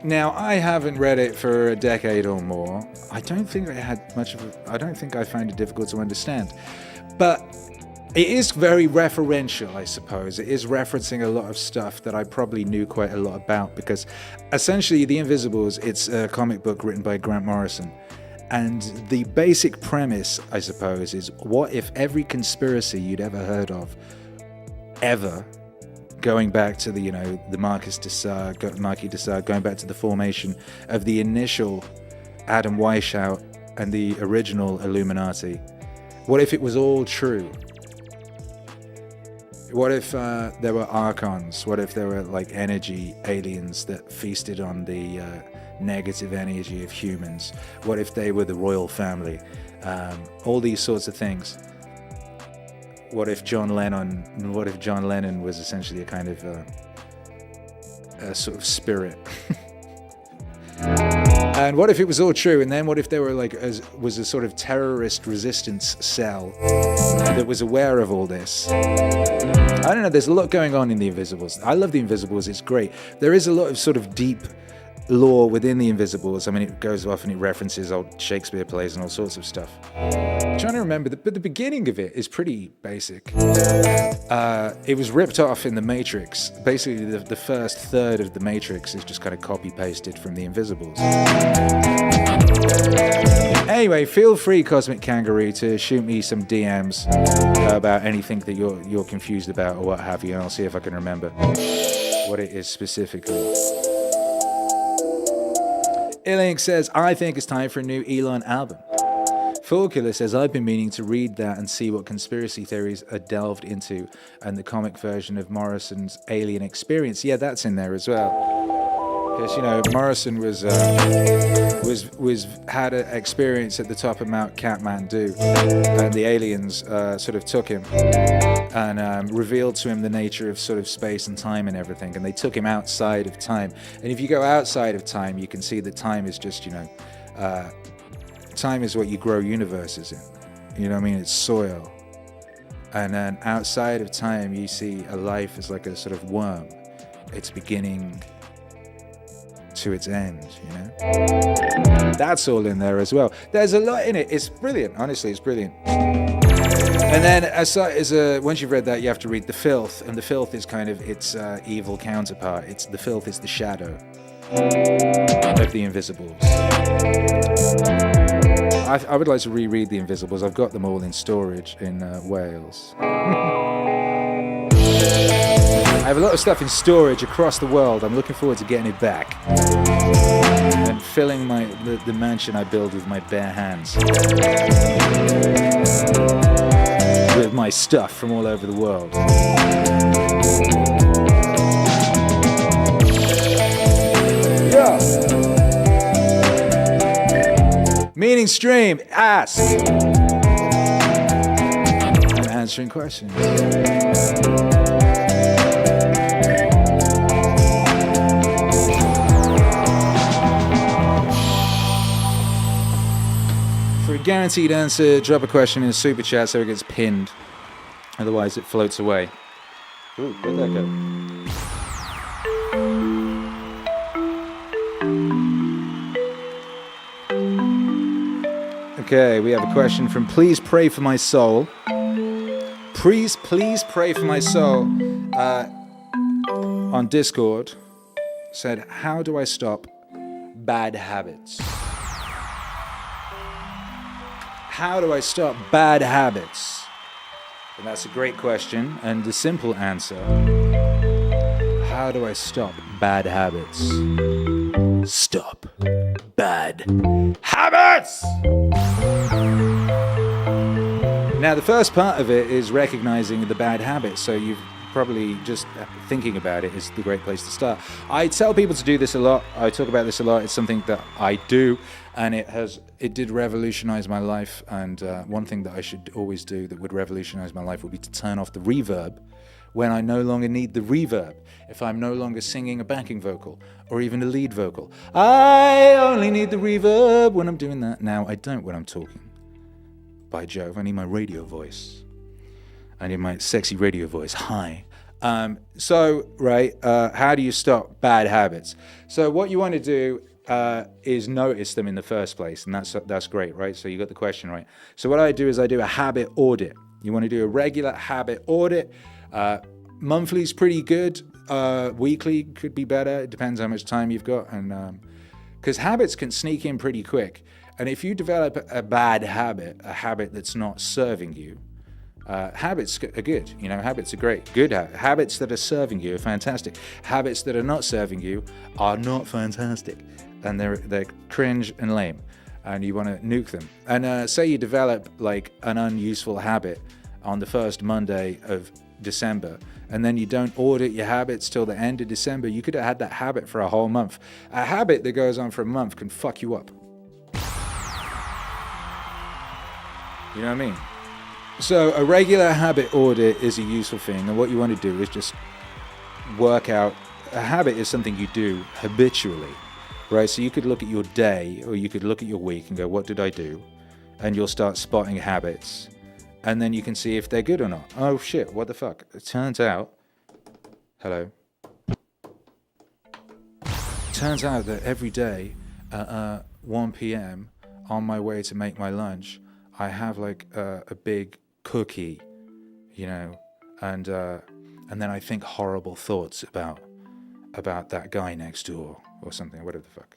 Now, I haven't read it for a decade or more. I don't think I found it difficult to understand. But it is very referential, I suppose. It is referencing a lot of stuff that I probably knew quite a lot about, because essentially The Invisibles, it's a comic book written by Grant Morrison, And the basic premise, I suppose, is what if every conspiracy you'd ever heard of, ever, going back to the Marquis de Sade, going back to the formation of the initial Adam Weishaupt and the original Illuminati, what if it was all true? What if there were archons? What if there were like energy aliens that feasted on the negative energy of humans? What if they were the royal family? All these sorts of things. What if John Lennon was essentially a kind of a sort of spirit? And what if it was all true? And then what if there were was a sort of terrorist resistance cell that was aware of all this? I don't know, there's a lot going on in The Invisibles. I love The Invisibles, it's great. There is a lot of sort of deep lore within The Invisibles. I mean, it goes off and it references old Shakespeare plays and all sorts of stuff. I'm trying to remember, but the beginning of it is pretty basic. It was ripped off in The Matrix. Basically, the first third of The Matrix is just kind of copy-pasted from The Invisibles. Anyway, feel free, Cosmic Kangaroo, to shoot me some DMs about anything that you're confused about or what have you, and I'll see if I can remember what it is specifically. Illink says, I think it's time for a new Elon album. Fulkiller says, I've been meaning to read that and see what conspiracy theories are delved into, and the comic version of Morrison's Alien Experience. Yeah, that's in there as well. Because, Morrison had an experience at the top of Mount Kathmandu, and the aliens sort of took him and revealed to him the nature of sort of space and time and everything, and they took him outside of time. And if you go outside of time, you can see that time is just, time is what you grow universes in. You know what I mean? It's soil. And then outside of time, you see a life as like a sort of worm. It's beginning to its end, That's all in there as well. There's a lot in it. It's brilliant. Honestly, it's brilliant. And then once you've read that, you have to read The Filth, and The Filth is kind of its evil counterpart. The Filth is the shadow of The Invisibles. I would like to reread The Invisibles. I've got them all in storage in Wales. I have a lot of stuff in storage across the world. I'm looking forward to getting it back and filling the mansion I build with my bare hands with my stuff from all over the world. Yeah. Meaningstream, ask. I'm answering questions. For a guaranteed answer, drop a question in a super chat so it gets pinned. Otherwise, it floats away. Ooh, where'd that go? Okay, we have a question from Please Pray For My Soul. Please pray for my soul. On Discord, said, how do I stop bad habits? How do I stop bad habits? And that's a great question. And the simple answer, how do I stop bad habits? Stop bad habits! Now, the first part of it is recognizing the bad habits. So you've probably just thinking about it is the great place to start. I tell people to do this a lot. I talk about this a lot. It's something that I do, and it did revolutionize my life. And one thing that I should always do that would revolutionize my life would be to turn off the reverb when I no longer need the reverb. If I'm no longer singing a backing vocal or even a lead vocal, I only need the reverb when I'm doing that. Now, I don't when I'm talking. By Jove, I need my radio voice. I need my sexy radio voice. Hi. How do you stop bad habits? So what you want to do is notice them in the first place, and that's great, right? So you got the question right. So what I do is I do a habit audit. You want to do a regular habit audit. Monthly is pretty good. Weekly could be better. It depends how much time you've got, and because habits can sneak in pretty quick. And if you develop a bad habit, a habit that's not serving you, habits are good, habits are great. Good habits that are serving you are fantastic. Habits that are not serving you are not fantastic, and they're cringe and lame, and you want to nuke them. And say you develop like an unuseful habit on the first Monday of December, and then you don't audit your habits till the end of December. You could have had that habit for a whole month. A habit that goes on for a month can fuck you up. You know what I mean? So a regular habit audit is a useful thing, and what you want to do is just work out. A habit is something you do habitually, right? So you could look at your day, or you could look at your week and go, what did I do? And you'll start spotting habits, and then you can see if they're good or not. Oh shit, what the fuck? It turns out, hello. It turns out that every day at 1 p.m. on my way to make my lunch, I have like a big cookie, and then I think horrible thoughts about that guy next door or something, whatever the fuck,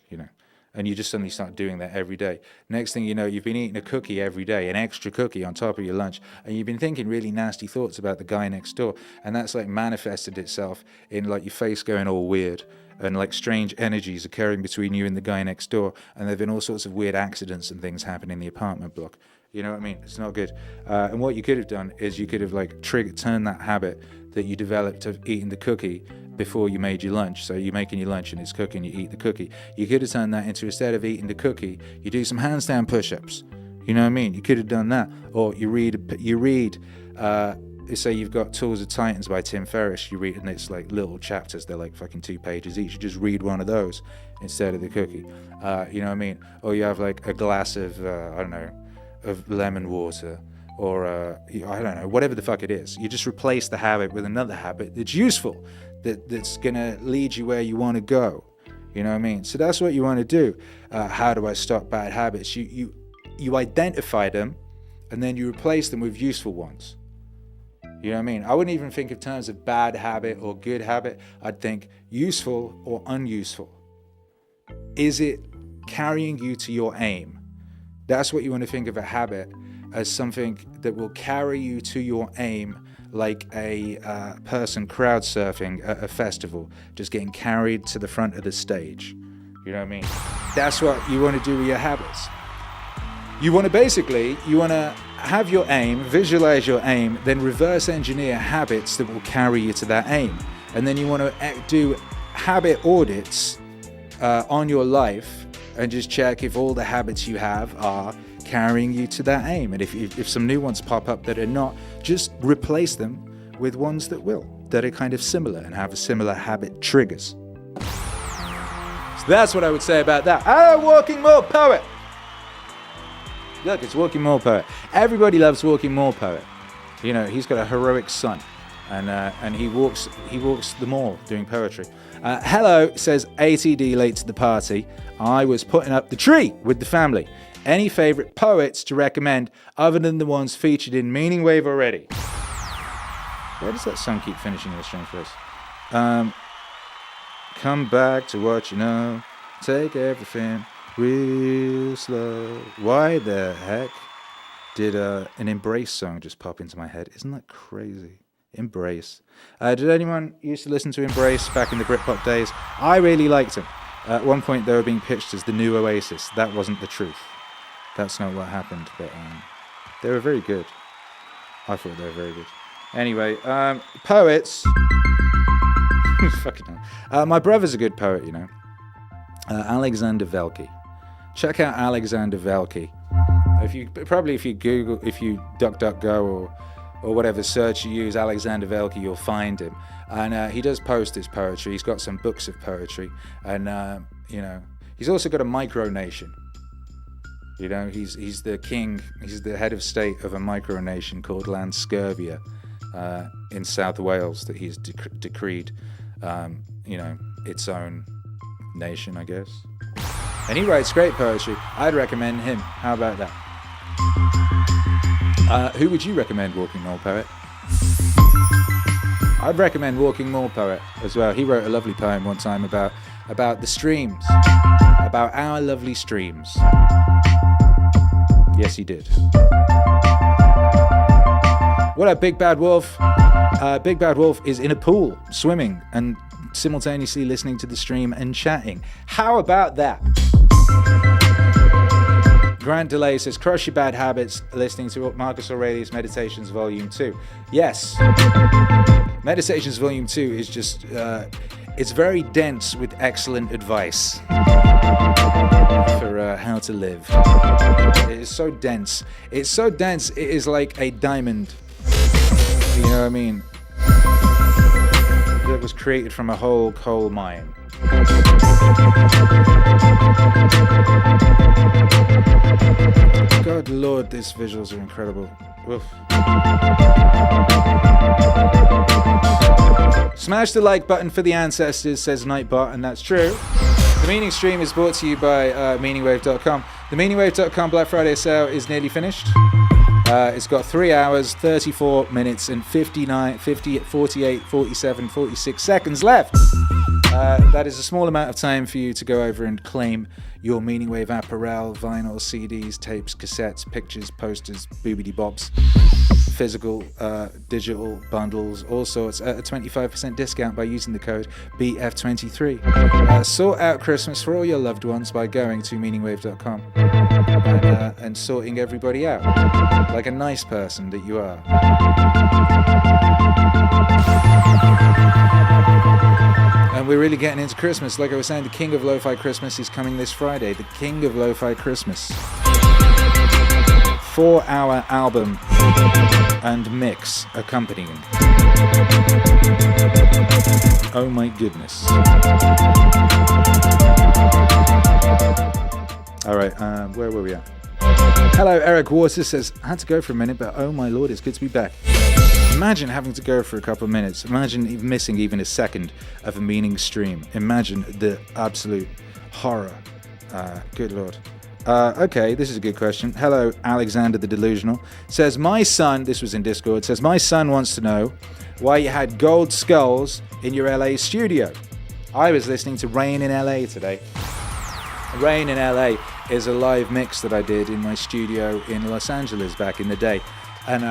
and you just suddenly start doing that every day. Next thing you know, you've been eating a cookie every day, an extra cookie on top of your lunch, and you've been thinking really nasty thoughts about the guy next door, and that's like manifested itself in like your face going all weird, and like strange energies occurring between you and the guy next door, and there've been all sorts of weird accidents and things happening in the apartment block. You know what I mean? It's not good. And what you could have done is you could have like turned that habit that you developed of eating the cookie before you made your lunch. So you're making your lunch and it's cooking, you eat the cookie. You could have turned that into, instead of eating the cookie, you do some handstand push-ups. You know what I mean? You could have done that. Or you read, say you've got Tools of Titans by Tim Ferriss, you read, and it's like little chapters, they're like fucking 2 pages each. You just read one of those instead of the cookie. You know what I mean? Or you have like a glass of, of lemon water, or I don't know, whatever the fuck it is. You just replace the habit with another habit that's useful, that's gonna lead you where you want to go. You know what I mean? So that's what you want to do. How do I stop bad habits? You identify them, and then you replace them with useful ones. You know what I mean? I wouldn't even think in terms of bad habit or good habit. I'd think useful or unuseful. Is it carrying you to your aim? That's what you want to think of a habit, as something that will carry you to your aim, like a person crowd surfing at a festival, just getting carried to the front of the stage. You know what I mean? That's what you want to do with your habits. You want to have your aim, visualize your aim, then reverse engineer habits that will carry you to that aim. And then you want to do habit audits on your life, and just check if all the habits you have are carrying you to that aim. And if some new ones pop up that are not, just replace them with ones that will, that are kind of similar and have a similar habit triggers. So that's what I would say about that. Walking Mall Poet. Look, it's Walking Mall Poet. Everybody loves Walking Mall Poet. He's got a heroic son, and he walks the mall doing poetry. Hello, says ATD late to the party. I was putting up the tree with the family. Any favorite poets to recommend other than the ones featured in Meaningwave already? Where does that song keep finishing in a strange place? Come back to what you know. Take everything real slow. Why the heck did an Embrace song just pop into my head? Isn't that crazy? Embrace. Did anyone used to listen to Embrace back in the Britpop days? I really liked them. At one point they were being pitched as the new Oasis. That wasn't the truth. That's not what happened, but they were very good. I thought they were very good. Anyway, poets. Fucking hell. My brother's a good poet, Alexander Velki. Check out Alexander Velki. If you DuckDuckGo or whatever search you use, Alexander Velki, you'll find him. And he does post his poetry. He's got some books of poetry. And, he's also got a micronation. He's the king, he's the head of state of a micronation called Lanskervia in South Wales that he's decreed, its own nation, I guess. And he writes great poetry. I'd recommend him. How about that? Who would you recommend, Walking Mall Poet? I'd recommend Walking Mall Poet as well. He wrote a lovely poem one time about the streams, about our lovely streams. Yes, he did. What up, Big Bad Wolf? Big Bad Wolf is in a pool, swimming, and simultaneously listening to the stream and chatting. How about that? Grant Delay says, crush your bad habits, listening to Marcus Aurelius Meditations Volume 2. Yes. Meditations Volume 2 is just, it's very dense with excellent advice for how to live. It is so dense. It's so dense, it is like a diamond. You know what I mean? That was created from a whole coal mine. God Lord, these visuals are incredible. Oof. Smash the like button for the ancestors, says Nightbot, and that's true. The Meaningstream is brought to you by Meaningwave.com. The Meaningwave.com Black Friday sale is nearly finished. It's got 3 hours, 34 minutes, and 49, 50, 48, 47, 46 seconds left. That is a small amount of time for you to go over and claim your Meaningwave apparel, vinyl, CDs, tapes, cassettes, pictures, posters, boobity bobs, physical, digital bundles, all sorts at a 25% discount by using the code BF23. Sort out Christmas for all your loved ones by going to Meaningwave.com and sorting everybody out like a nice person that you are. And we're really getting into Christmas. Like I was saying, the King of Lo-Fi Christmas is coming this Friday. The King of Lo-Fi Christmas. 4-hour album and mix accompanying. Oh my goodness. All right, where were we at? Hello, Eric Waters says, I had to go for a minute, but oh my Lord, it's good to be back. Imagine having to go for a couple of minutes. Imagine missing even a second of a meaning stream. Imagine the absolute horror. Good Lord. Okay, this is a good question. Hello, Alexander the Delusional. Says, my son, this was in Discord, says, my son wants to know why you had gold skulls in your LA studio. I was listening to Rain in LA today. Rain in LA is a live mix that I did in my studio in Los Angeles back in the day. And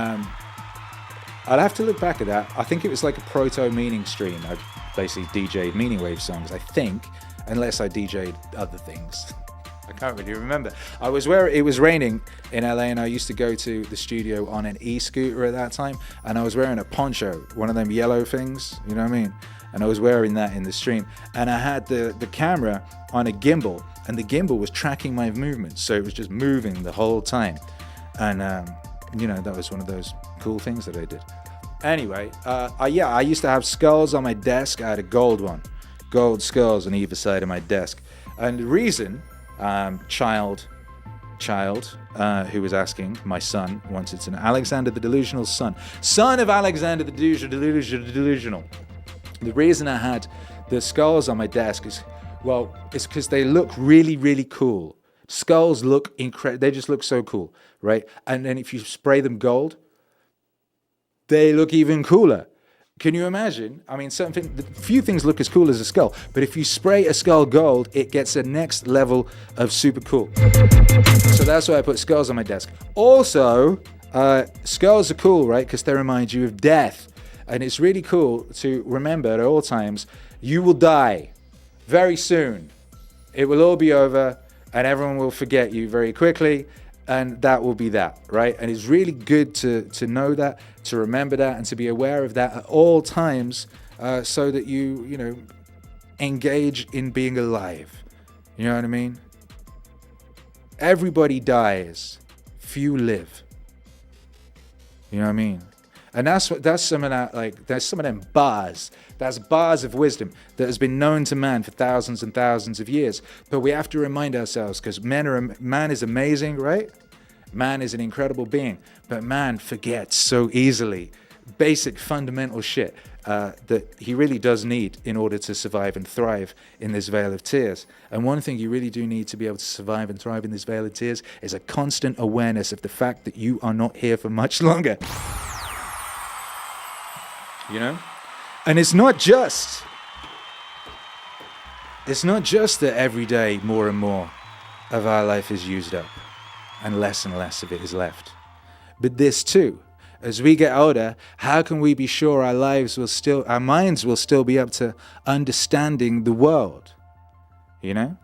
I'll have to look back at that. I think it was like a proto-meaning stream. I basically DJ'd Meaningwave songs, I think, unless I DJ'd other things. I can't really remember. I was where it was raining in LA, and I used to go to the studio on an e-scooter at that time, and I was wearing a poncho, one of them yellow things, you know what I mean? And I was wearing that in the stream, and I had the camera on a gimbal, and the gimbal was tracking my movements, so it was just moving the whole time. And you know, that was one of those cool things that I did. Anyway, I used to have skulls on my desk. I had a gold one, gold skulls on either side of my desk. And the reason, child who was asking, my son wanted to know, Alexander the Delusional's son of Alexander the Delusional. The reason I had the skulls on my desk is, well, it's because they look really, really cool. Skulls look incredible. They just look so cool, right? And then if you spray them gold, they look even cooler. Can you imagine? I mean, few things look as cool as a skull, but if you spray a skull gold, it gets a next level of super cool. So that's why I put skulls on my desk. Also, skulls are cool, right? Because they remind you of death. And it's really cool to remember at all times, you will die very soon. It will all be over, and everyone will forget you very quickly, and that will be that, right? And it's really good to know that, to remember that, and to be aware of that at all times, so that you know, engage in being alive. You know what I mean? Everybody dies, few live. You know what I mean? And that's some of that, like, there's some of them bars. That's bars of wisdom that has been known to man for thousands and thousands of years. But we have to remind ourselves, because man is amazing, right? Man is an incredible being, but man forgets so easily basic fundamental shit that he really does need in order to survive and thrive in this vale of tears. And one thing you really do need to be able to survive and thrive in this vale of tears is a constant awareness of the fact that you are not here for much longer. You know? And it's not just that every day more and more of our life is used up. and less of it is left. But this too, as we get older, how can we be sure our minds will still be up to understanding the world? You know?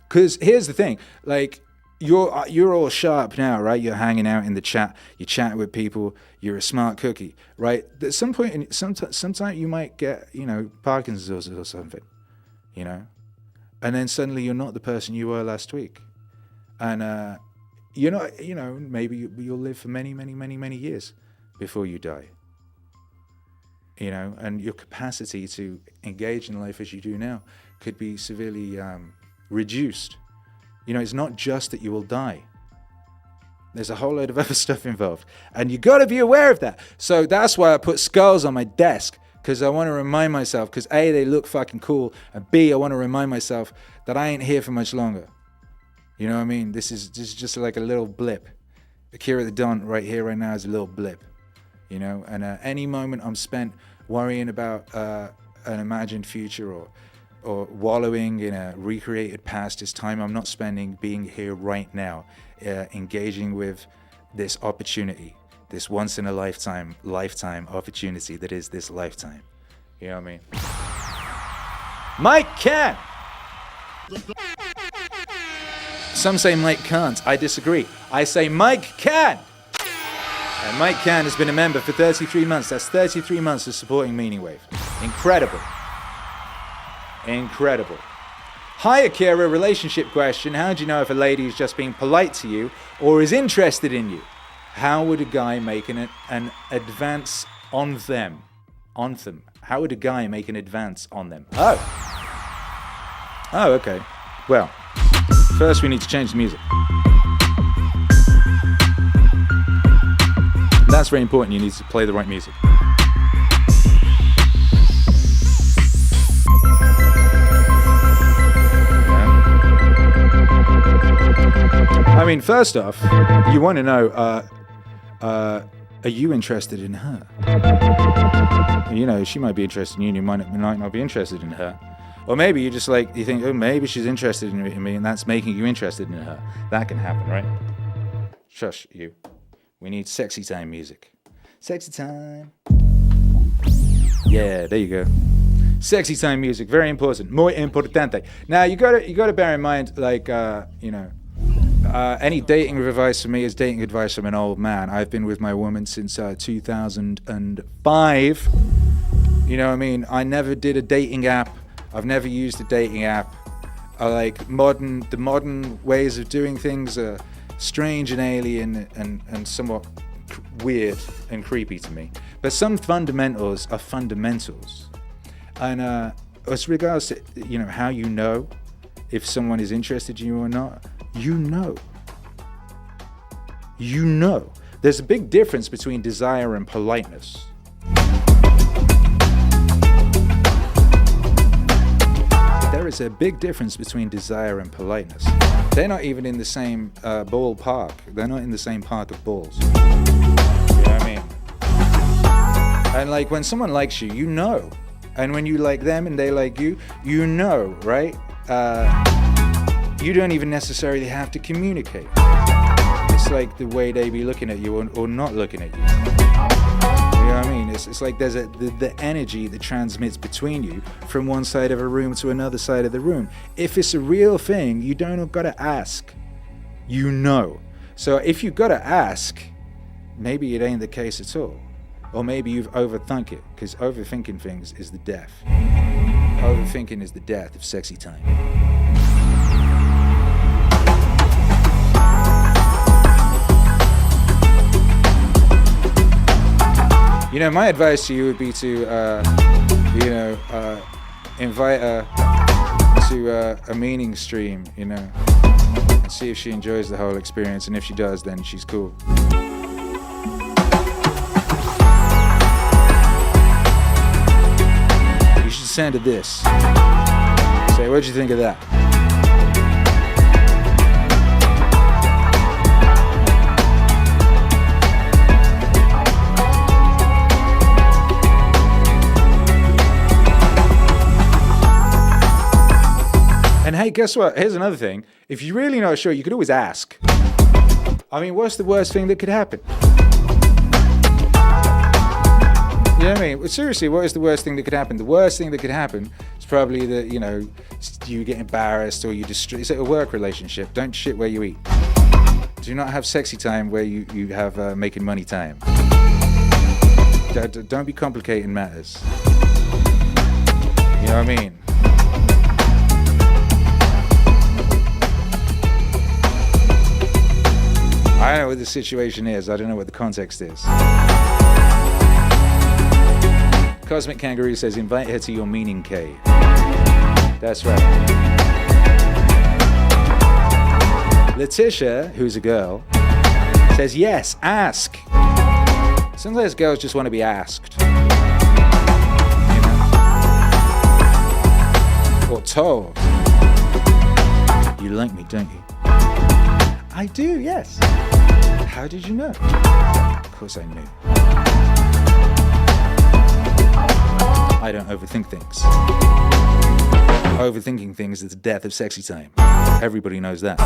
Because here's the thing, like, you're all sharp now, right? You're hanging out in the chat, you're chatting with people, you're a smart cookie, right? At some point, sometime you might get, Parkinson's or something, and then suddenly you're not the person you were last week, and you're not, maybe you'll live for many, many, many, many years before you die, and your capacity to engage in life as you do now could be severely reduced. It's not just that you will die. There's a whole load of other stuff involved. And you got to be aware of that. So that's why I put skulls on my desk, because I want to remind myself, because A, they look fucking cool, and B, I want to remind myself that I ain't here for much longer. You know what I mean? This is just like a little blip. Akira The Don right here, right now is a little blip. And any moment I'm spent worrying about an imagined future or wallowing in a recreated past is time I'm not spending being here right now, engaging with this opportunity, this once in a lifetime opportunity that is this lifetime. You know what I mean? Mike can! Some say Mike can't. I disagree. I say Mike can! And Mike Can has been a member for 33 months. That's 33 months of supporting Meaningwave. Incredible. Incredible. Hi Akira, relationship question. How do you know if a lady is just being polite to you or is interested in you? How would a guy make an advance on them? How would a guy make an advance on them? Oh, okay. Well, first we need to change the music. That's very important. You need to play the right music. I mean, first off, you want to know, are you interested in her? She might be interested in you and you might not be interested in her. Or maybe you think, oh, maybe she's interested in me and that's making you interested in her. That can happen, right? Shush, you. We need sexy time music. Sexy time. Yeah, there you go. Sexy time music, very important. Muy importante. Now, you gotta bear in mind, any dating advice for me is dating advice from an old man. I've been with my woman since 2005. You know what I mean? I never did a dating app. I've never used a dating app. The modern ways of doing things are strange and alien and somewhat weird and creepy to me. But some fundamentals are fundamentals. And as regards to, how you know if someone is interested in you or not, you know. There's a big difference between desire and politeness. There is a big difference between desire and politeness. They're not even in the same ballpark. They're not in the same park of balls. You know what I mean? And when someone likes you, you know. And when you like them and they like you, you know, right? You don't even necessarily have to communicate. It's like the way they be looking at you or not looking at you. You know what I mean? It's like there's the energy that transmits between you from one side of a room to another side of the room. If it's a real thing, you don't gotta ask. You know. So if you've gotta ask, maybe it ain't the case at all. Or maybe you've overthunk it, because overthinking things is the death. Overthinking is the death of sexy time. My advice to you would be to, invite her to a Meaningstream, and see if she enjoys the whole experience. And if she does, then she's cool. You should send her this. Say, what'd you think of that? And hey, guess what? Here's another thing. If you're really not sure, you could always ask. I mean, what's the worst thing that could happen? You know what I mean? Well, seriously, what is the worst thing that could happen? The worst thing that could happen is probably that, you know, you get embarrassed or you destroy. It's like a work relationship. Don't shit where you eat. Do not have sexy time where you have making money time. Don't be complicating matters. You know what I mean? I don't know what the situation is. I don't know what the context is. Cosmic Kangaroo says, invite her to your MeaningCave. That's right. Letitia, who's a girl, says, yes, ask. Sometimes girls just want to be asked. You know? Or told. You like me, don't you? I do, yes. How did you know? Of course I knew. I don't overthink things. Overthinking things is the death of sexy time. Everybody knows that.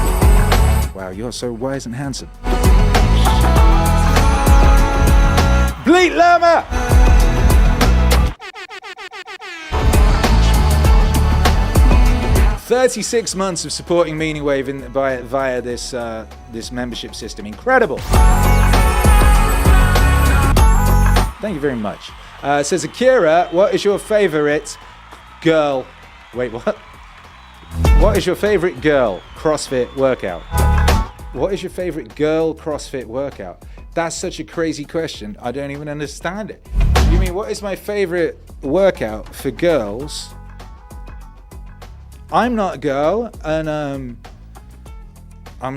Wow, you're so wise and handsome. Bleat Llama! $36 months of supporting Meaningwave via this membership system. Incredible. Thank you very much. Says Akira, what is your favorite girl? Wait, what? What is your favorite girl CrossFit workout? What is your favorite girl CrossFit workout? That's such a crazy question. I don't even understand it. You mean, what is my favorite workout for girls? I'm not a girl, and I'm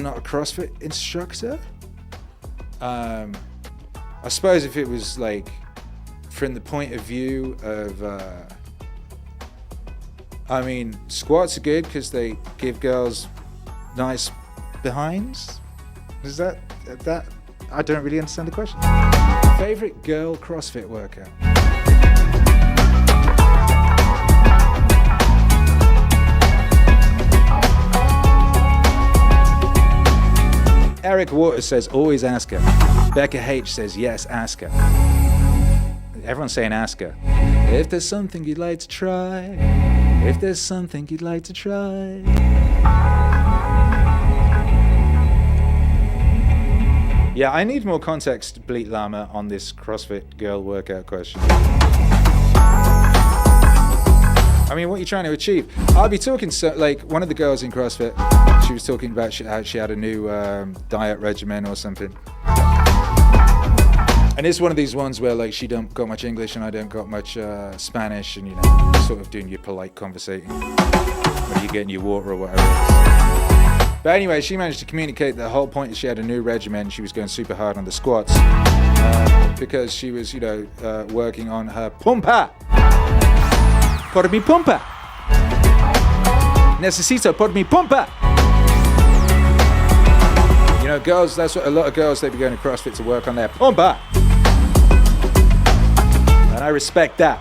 not a CrossFit instructor. I suppose if it was like from the point of view of, I mean, squats are good because they give girls nice behinds. Is that? I don't really understand the question. Favorite girl CrossFit workout? Eric Waters says, always ask her. Becca H says, yes, ask her. Everyone's saying ask her. If there's something you'd like to try, if there's something you'd like to try. Yeah, I need more context, Bleat Llama, on this CrossFit girl workout question. I mean, what are you trying to achieve? I'll be talking, like, one of the girls in CrossFit, she was talking about how she had a new diet regimen or something. And it's one of these ones where, like, she don't got much English and I don't got much Spanish, and, you know, sort of doing your polite conversating when you're getting your water or whatever it is. But anyway, she managed to communicate the whole point is she had a new regimen. She was going super hard on the squats because she was, you know, working on her pumpa. Por mi pumpa. Necesito por mi pumpa. You know, girls, that's what a lot of girls, they be going to CrossFit to work on their pumpa. And I respect that.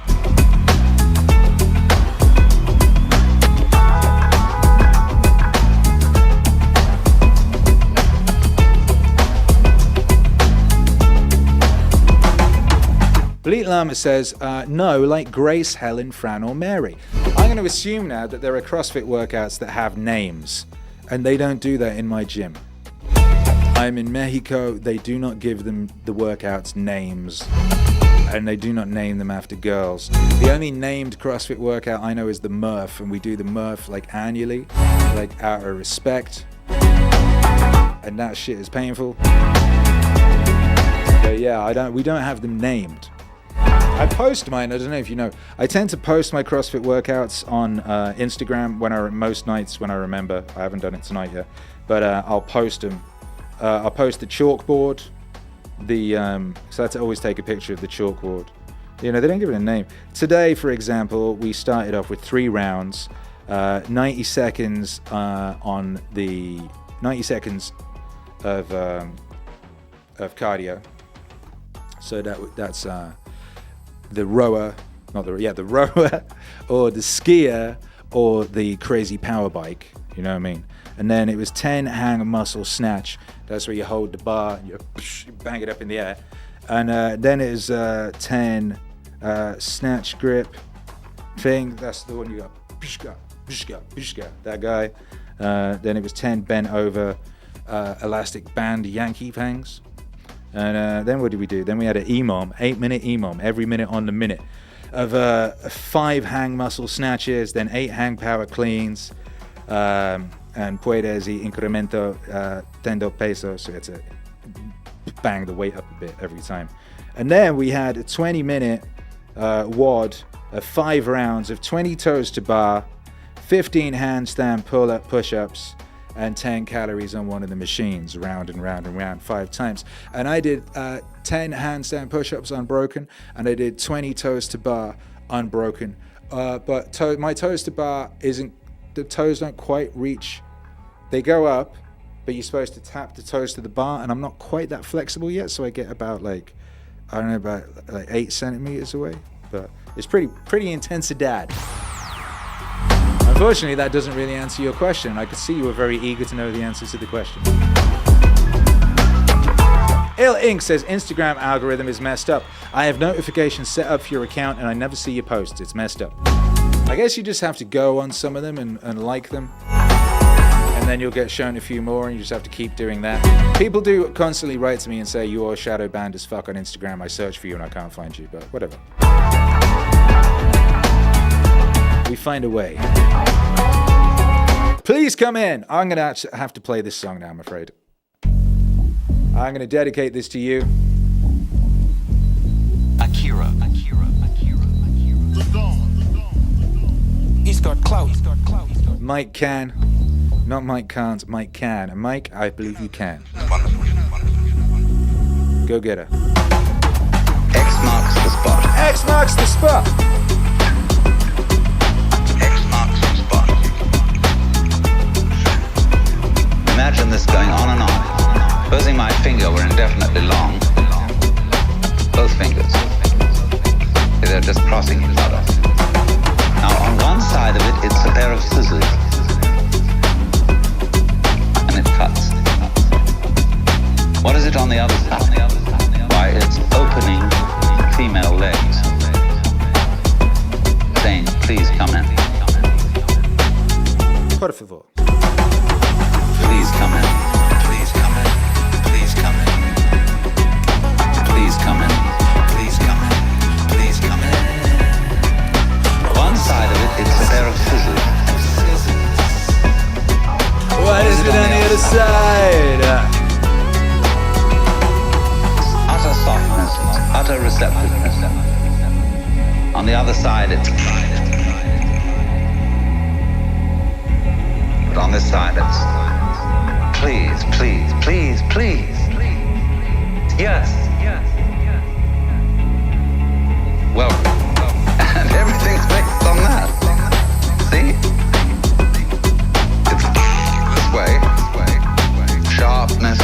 Bleat Llama says, no, like Grace, Helen, Fran, or Mary. I'm going to assume now that there are CrossFit workouts that have names, and they don't do that in my gym. I'm in Mexico, they do not give them the workouts names, and they do not name them after girls. The only named CrossFit workout I know is the Murph, and we do the Murph like annually, like out of respect, and that shit is painful. But yeah, we don't have them named. I post mine, I don't know if you know, I tend to post my CrossFit workouts on Instagram most nights when I remember. I haven't done it tonight yet, but I'll post them. I'll post the chalkboard, so that's always take a picture of the chalkboard. You know, they don't give it a name. Today, for example, we started off with 3 rounds, 90 seconds on the 90 seconds of cardio. So that's the rower, the rower, or the skier, or the crazy power bike. You know what I mean? And then it was 10 hang muscle snatch That's where you hold the bar and you bang it up in the air. And then it is 10 snatch grip thing. That's the one you got. That guy. Then it was 10 bent over elastic band Yankee pangs. And then what did we do? Then we had an EMOM, 8-minute EMOM, every minute on the minute, of 5 hang muscle snatches, then 8 hang power cleans, and puedes y incremento tendo peso, so it's a bang the weight up a bit every time. And then we had a 20-minute WOD of 5 rounds of 20 toes to bar, 15 handstand pull-up push-ups, and 10 calories on one of the machines, round and round and round 5 times. And I did 10 handstand push-ups unbroken, and I did 20 toes to bar unbroken. But my toes to bar isn't, the toes don't quite reach, they go up, but you're supposed to tap the toes to the bar, and I'm not quite that flexible yet, so I get about like 8 centimeters away. But it's pretty intense, dad. Unfortunately, that doesn't really answer your question. I could see you were very eager to know the answer to the question. Il Inc. says Instagram algorithm is messed up. I have notifications set up for your account and I never see your posts. It's messed up. I guess you just have to go on some of them and like them. And then you'll get shown a few more and you just have to keep doing that. People do constantly write to me and say, you're shadow banned as fuck on Instagram. I search for you and I can't find you, but whatever. We find a way. Please come in. I'm going to have to play this song now, I'm afraid. I'm going to dedicate this to you. Akira. The Don. He's got clout. Mike can. Not Mike can't, Mike can. And Mike, I believe you can. Go get her. X marks the spot. X marks the spot. Imagine this going on and on. Supposing my finger were indefinitely long. Both fingers. They're just crossing each other. Now on one side of it, it's a pair of scissors. And it cuts. What is it on the other side? Why, it's opening female legs. Saying, please come in. Por favor. Please come in. Please come in. Please come in. Please come in. Please come in. Please come in. One side of it, it's a pair of scissors. What is it on the other side? Utter softness, utter receptiveness. On the other side, it's... But on this side, it's... Please, please, please, please. Yes. Well, and everything's based on that. See? It's this way. Sharpness,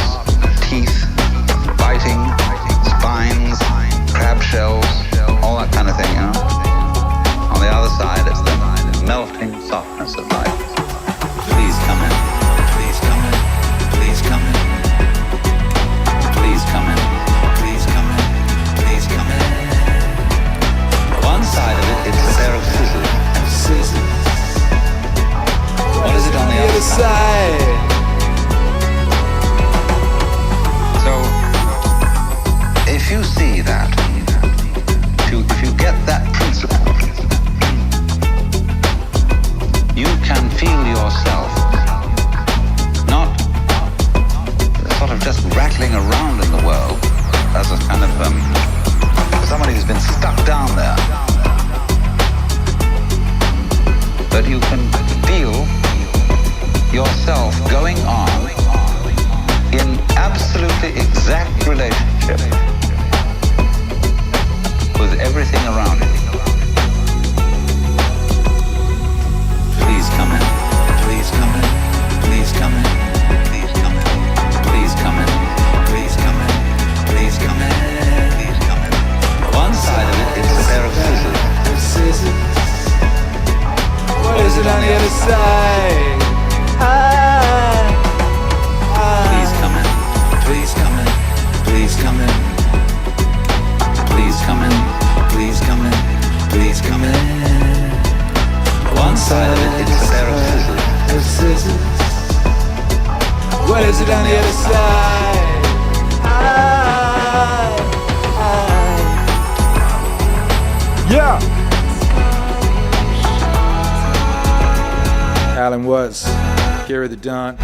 teeth, biting, spines, crab shells, all that kind of thing, you know? On the other side, it's the melting softness of life. Please come in. Please come in. Please come in. Please come in. Please come in. Please come in. One side of it, it's a pair of scissors. What is it on the other side? So, if you see that, if you get that principle, you can feel yourself not sort of just rattling around in the world as a kind of somebody who's been stuck down there. But you can feel yourself going on in absolutely exact relationship with everything around it. Please come in. Please come in. Please come in. Please come in. Please come in. Please come in. Please come in. Please come in. One side of it is a pair of scissors. What is it on the other side? Please come in. What is it on the other side? Yeah. Alan Watts, Akira The Don.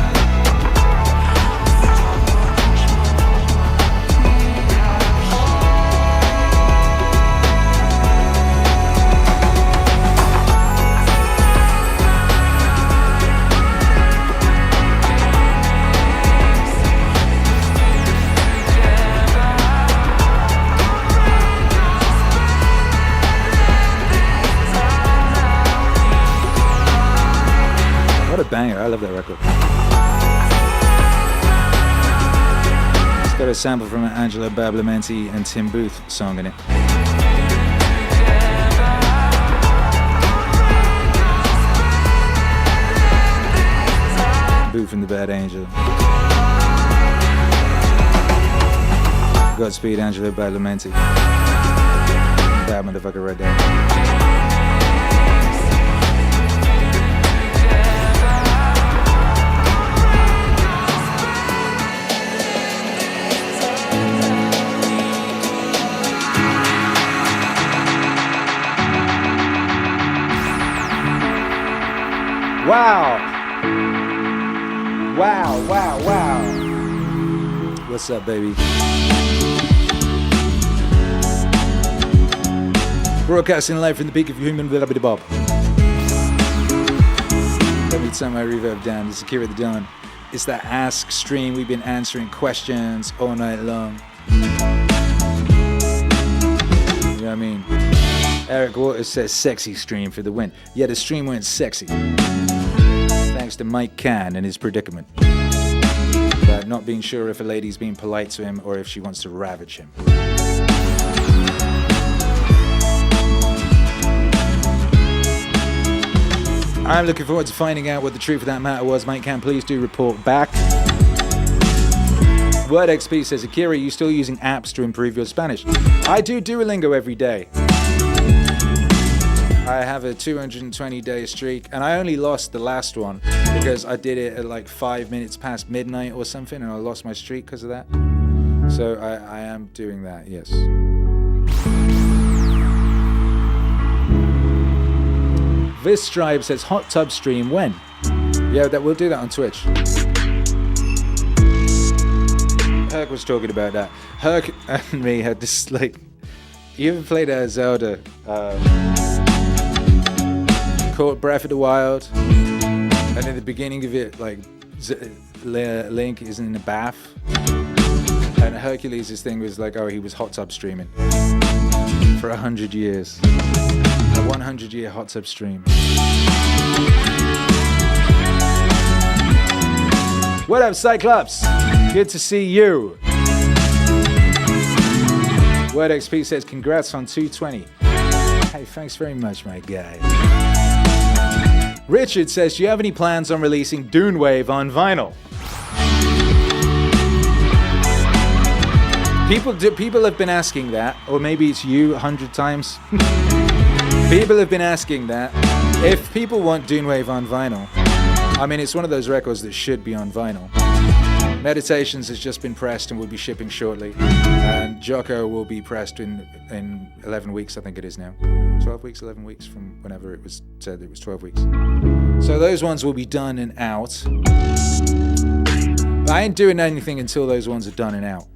What a banger, I love that record. It's got a sample from an Angelo Badalamenti and Tim Booth song in it. Booth and the Bad Angel. Godspeed, Angelo Badalamenti. Bad motherfucker right there. Wow. Wow, wow, wow. What's up, baby? Broadcasting live from the peak of human bob. Let me turn my reverb down. This is Akira The Don. It's that Ask stream. We've been answering questions all night long. You know what I mean? Eric Waters says sexy stream for the win. Yeah, the stream went sexy. Thanks to Mike Can and his predicament. About not being sure if a lady's being polite to him or if she wants to ravage him. I'm looking forward to finding out what the truth of that matter was. Mike Can, please do report back. Word XP says, Akira, are you still using apps to improve your Spanish? I do Duolingo every day. I have a 220-day streak, and I only lost the last one because I did it at like 5 minutes past midnight or something, and I lost my streak because of that. So I am doing that, yes. This Stripe says, hot tub stream when? Yeah, we'll do that on Twitch. Herc was talking about that. Herc and me had this, like, you ever played Zelda? Called Breath of the Wild, and in the beginning of it, like, Link is in the bath, and Hercules' thing was like, oh, he was hot tub streaming for 100 years. A 100-year hot tub stream. What up, Cyclops? Good to see you. Word XP says, congrats on 220. Hey, thanks very much, my guy. Richard says, do you have any plans on releasing Meaningwave on vinyl? People have been asking that, or maybe it's you 100 times. People have been asking that. If people want Meaningwave on vinyl, I mean, it's one of those records that should be on vinyl. Meditations has just been pressed and will be shipping shortly. And Jocko will be pressed in 11 weeks, I think it is now. 12 weeks, 11 weeks from whenever it was said it was 12 weeks. So those ones will be done and out. But I ain't doing anything until those ones are done and out.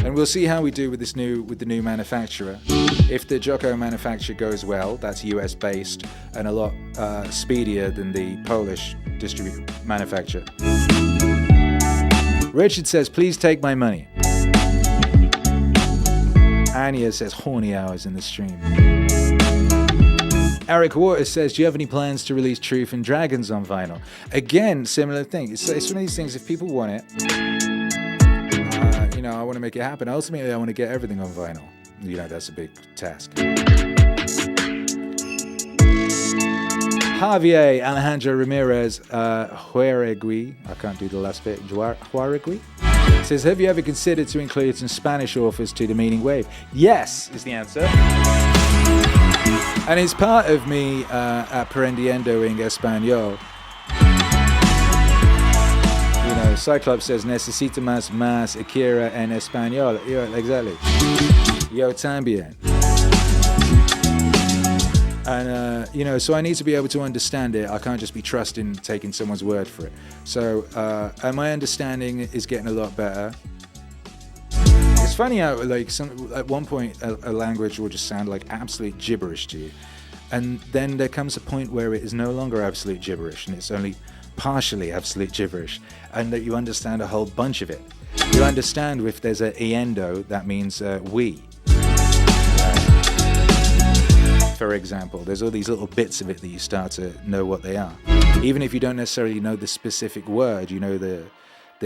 And we'll see how we do with the new manufacturer. If the Jocko manufacturer goes well, that's US based and a lot speedier than the Polish manufacturer. Richard says, please take my money. Anya says, horny hours in the stream. Eric Waters says, do you have any plans to release Truth and Dragons on vinyl? Again, similar thing. It's one of these things, if people want it, I want to make it happen. Ultimately, I want to get everything on vinyl. That's a big task. Javier Alejandro Ramirez Huaregui, I can't do the last bit, Huaregui, says, have you ever considered to include some Spanish authors to the Meaningwave? Yes, is the answer. And it's part of me aprendiendo en español. Cyclops says, necesito más Akira en español. Yeah, exactly. Yo también. And, so I need to be able to understand it. I can't just be trusting taking someone's word for it. So, and my understanding is getting a lot better. It's funny how, at one point, a language will just sound like absolute gibberish to you. And then there comes a point where it is no longer absolute gibberish, and it's only partially absolute gibberish, and that you understand a whole bunch of it. You understand if there's a iendo, that means we. For example, there's all these little bits of it that you start to know what they are. Even if you don't necessarily know the specific word, you know the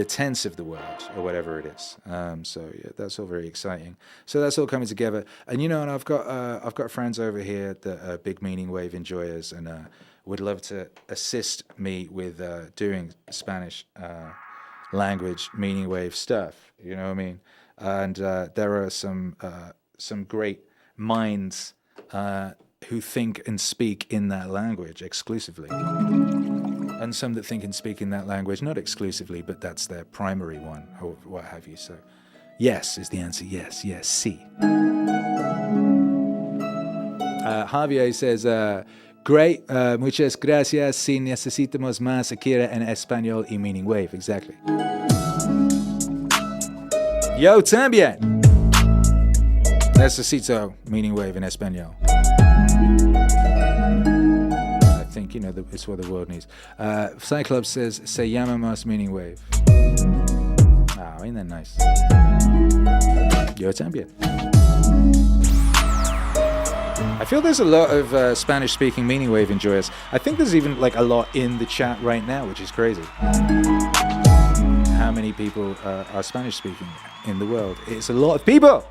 tense of the word or whatever it is. So yeah, that's all very exciting. So that's all coming together. And and I've got friends over here that are big Meaningwave enjoyers and would love to assist me with doing Spanish language Meaningwave stuff. You know what I mean? And there are some great minds who think and speak in that language exclusively. And some that think and speak in that language, not exclusively, but that's their primary one, or what have you. So, yes is the answer. Yes, sí. Javier says, great, muchas gracias. Si necesitamos más Akira en español y Meaningwave. Exactly. Yo también. Necesito Meaningwave en español. I think, it's what the world needs. Cyclops says, se llama más Meaningwave. Oh, ain't that nice? Yo también. I feel there's a lot of Spanish-speaking Meaningwave enjoyers. I think there's even a lot in the chat right now, which is crazy. How many people are Spanish-speaking in the world? It's a lot of people!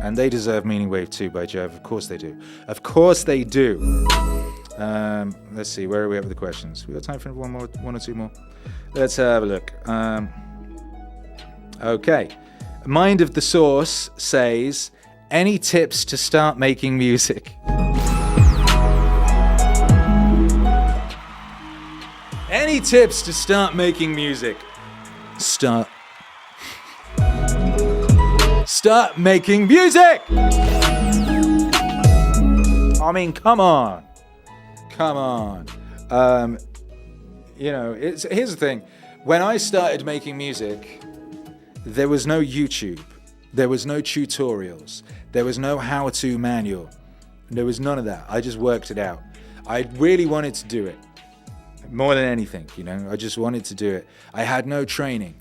And they deserve Meaningwave too, by Jove. Of course they do. Of course they do. Let's see, where are we at with the questions? We got time for one or two more? Let's have a look. Okay. Mind of the Source says, any tips to start making music? Any tips to start making music? Start making music! I mean, come on. Here's the thing. When I started making music, there was no YouTube. There was no tutorials. There was no how-to manual. There was none of that. I just worked it out. I really wanted to do it. More than anything, I just wanted to do it. I had no training.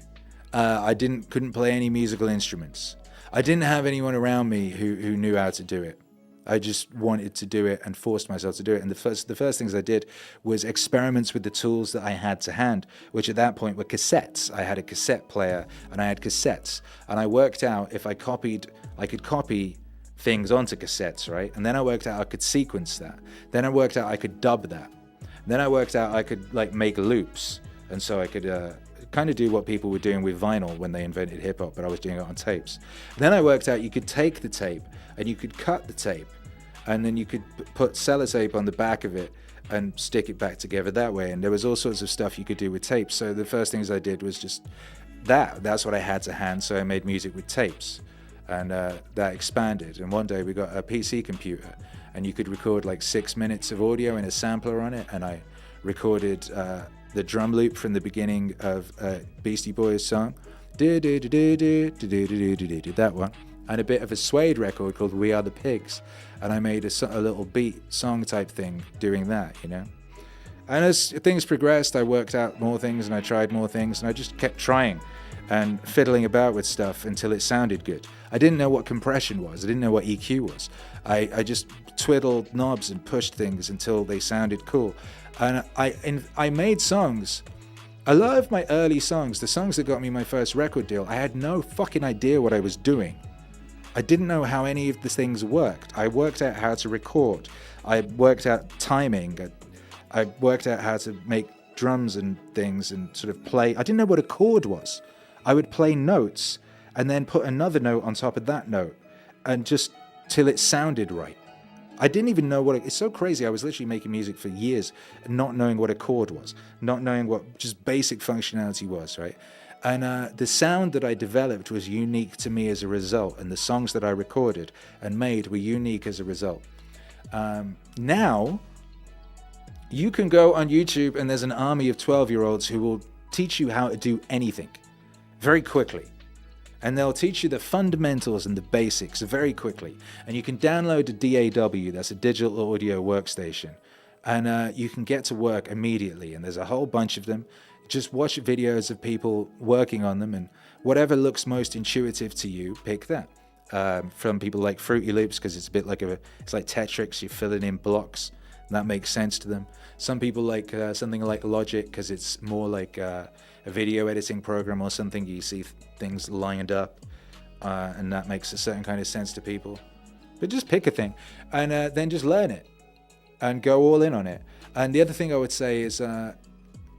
I couldn't play any musical instruments. I didn't have anyone around me who knew how to do it. I just wanted to do it and forced myself to do it. And the first things I did was experiments with the tools that I had to hand, which at that point were cassettes. I had a cassette player and I had cassettes. And I worked out if I could copy things onto cassettes, right? And then I worked out I could sequence that. Then I worked out I could dub that. Then I worked out I could make loops. And so I could kind of do what people were doing with vinyl when they invented hip hop, but I was doing it on tapes. Then I worked out you could take the tape and you could cut the tape, and then you could put sellotape on the back of it and stick it back together that way. And there was all sorts of stuff you could do with tapes. So the first things I did was just that's what I had to hand. So I made music with tapes, and that expanded. And one day we got a PC computer, and you could record 6 minutes of audio in a sampler on it, and I recorded the drum loop from the beginning of Beastie Boys song, that one, and a bit of a Suede record called We Are the Pigs, and I made a little beat song type thing doing that, And as things progressed, I worked out more things and I tried more things, and I just kept trying and fiddling about with stuff until it sounded good. I didn't know what compression was. I didn't know what EQ was. I just twiddled knobs and pushed things until they sounded cool. And I made songs. A lot of my early songs, the songs that got me my first record deal, I had no fucking idea what I was doing. I didn't know how any of the things worked. I worked out how to record. I worked out timing. I worked out how to make drums and things and sort of play. I didn't know what a chord was. I would play notes and then put another note on top of that note, and just till it sounded right. I didn't even know it's so crazy. I was literally making music for years, not knowing what a chord was, not knowing what just basic functionality was, right? And the sound that I developed was unique to me as a result, and the songs that I recorded and made were unique as a result. Now, you can go on YouTube and there's an army of 12-year-olds who will teach you how to do anything very quickly. And they'll teach you the fundamentals and the basics very quickly. And you can download a DAW, that's a digital audio workstation, and you can get to work immediately. And there's a whole bunch of them. Just watch videos of people working on them, and whatever looks most intuitive to you, pick that. From people like Fruity Loops, because it's a bit like it's like Tetris, you're filling in blocks, and that makes sense to them. Some people like something like Logic, because it's more like a video editing program or something. You see things lined up, and that makes a certain kind of sense to people. But just pick a thing, and then just learn it, and go all in on it. And the other thing I would say is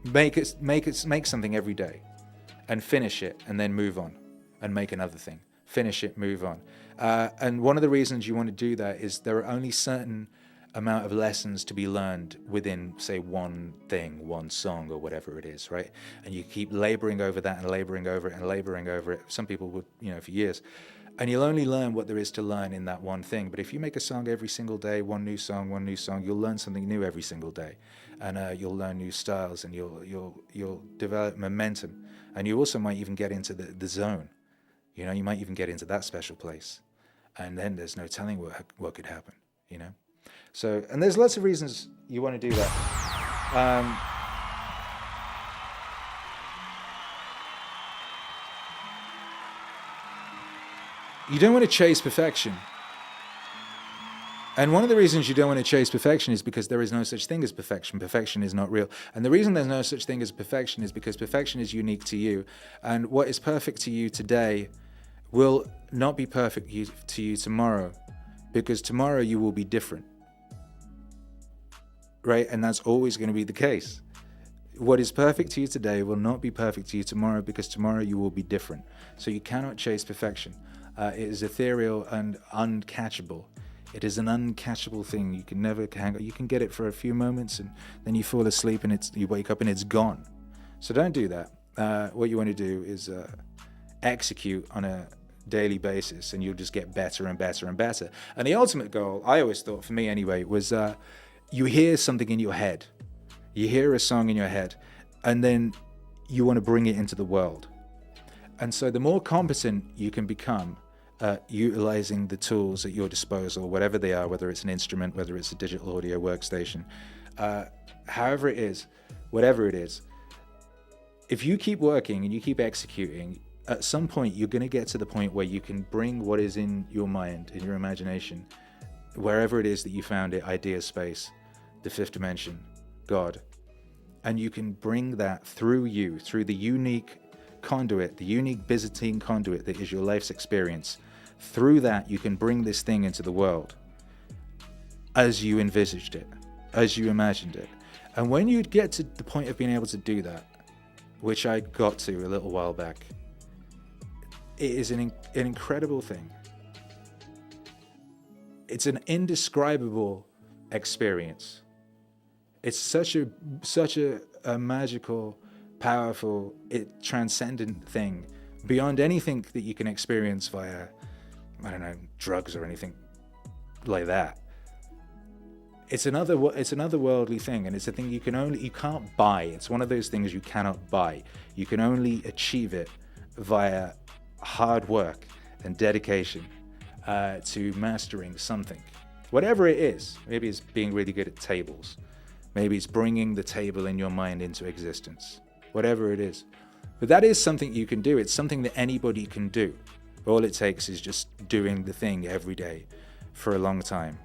make something every day, and finish it, and then move on, and make another thing. Finish it, move on. And one of the reasons you want to do that is there are only certain amount of lessons to be learned within, say, one thing, one song, or whatever it is, right? And you keep laboring over that and laboring over it and laboring over it. Some people would, for years. And you'll only learn what there is to learn in that one thing. But if you make a song every single day, one new song, you'll learn something new every single day. And you'll learn new styles, and you'll develop momentum. And you also might even get into the zone. You might even get into that special place. And then there's no telling what could happen, So, and there's lots of reasons you want to do that. You don't want to chase perfection. And one of the reasons you don't want to chase perfection is because there is no such thing as perfection. Perfection is not real. And the reason there's no such thing as perfection is because perfection is unique to you. And what is perfect to you today will not be perfect to you tomorrow, because tomorrow you will be different. Right? And that's always going to be the case. What is perfect to you today will not be perfect to you tomorrow, because tomorrow you will be different. So you cannot chase perfection. It is ethereal and uncatchable. It is an uncatchable thing. You can never you can get it for a few moments, and then you fall asleep and you wake up and it's gone. So don't do that. What you want to do is execute on a daily basis, and you'll just get better and better and better. And the ultimate goal, I always thought, for me anyway, was you hear something in your head. You hear a song in your head, and then you want to bring it into the world. And so the more competent you can become utilizing the tools at your disposal, whatever they are, whether it's an instrument, whether it's a digital audio workstation, however it is, whatever it is, if you keep working and you keep executing, at some point you're going to get to the point where you can bring what is in your mind, in your imagination, wherever it is that you found it, idea space, the fifth dimension, God, and you can bring that through you, through the unique conduit, the unique Byzantine conduit that is your life's experience. Through that, you can bring this thing into the world as you envisaged it, as you imagined it. And when you get to the point of being able to do that, which I got to a little while back, it is an incredible thing. It's an indescribable experience. It's such a magical, powerful, transcendent thing, beyond anything that you can experience via, drugs or anything like that. It's another worldly thing, and it's a thing you can't buy. It's one of those things you cannot buy. You can only achieve it via hard work and dedication to mastering something, whatever it is. Maybe it's being really good at tables. Maybe it's bringing the table in your mind into existence. Whatever it is. But that is something you can do. It's something that anybody can do. All it takes is just doing the thing every day for a long time.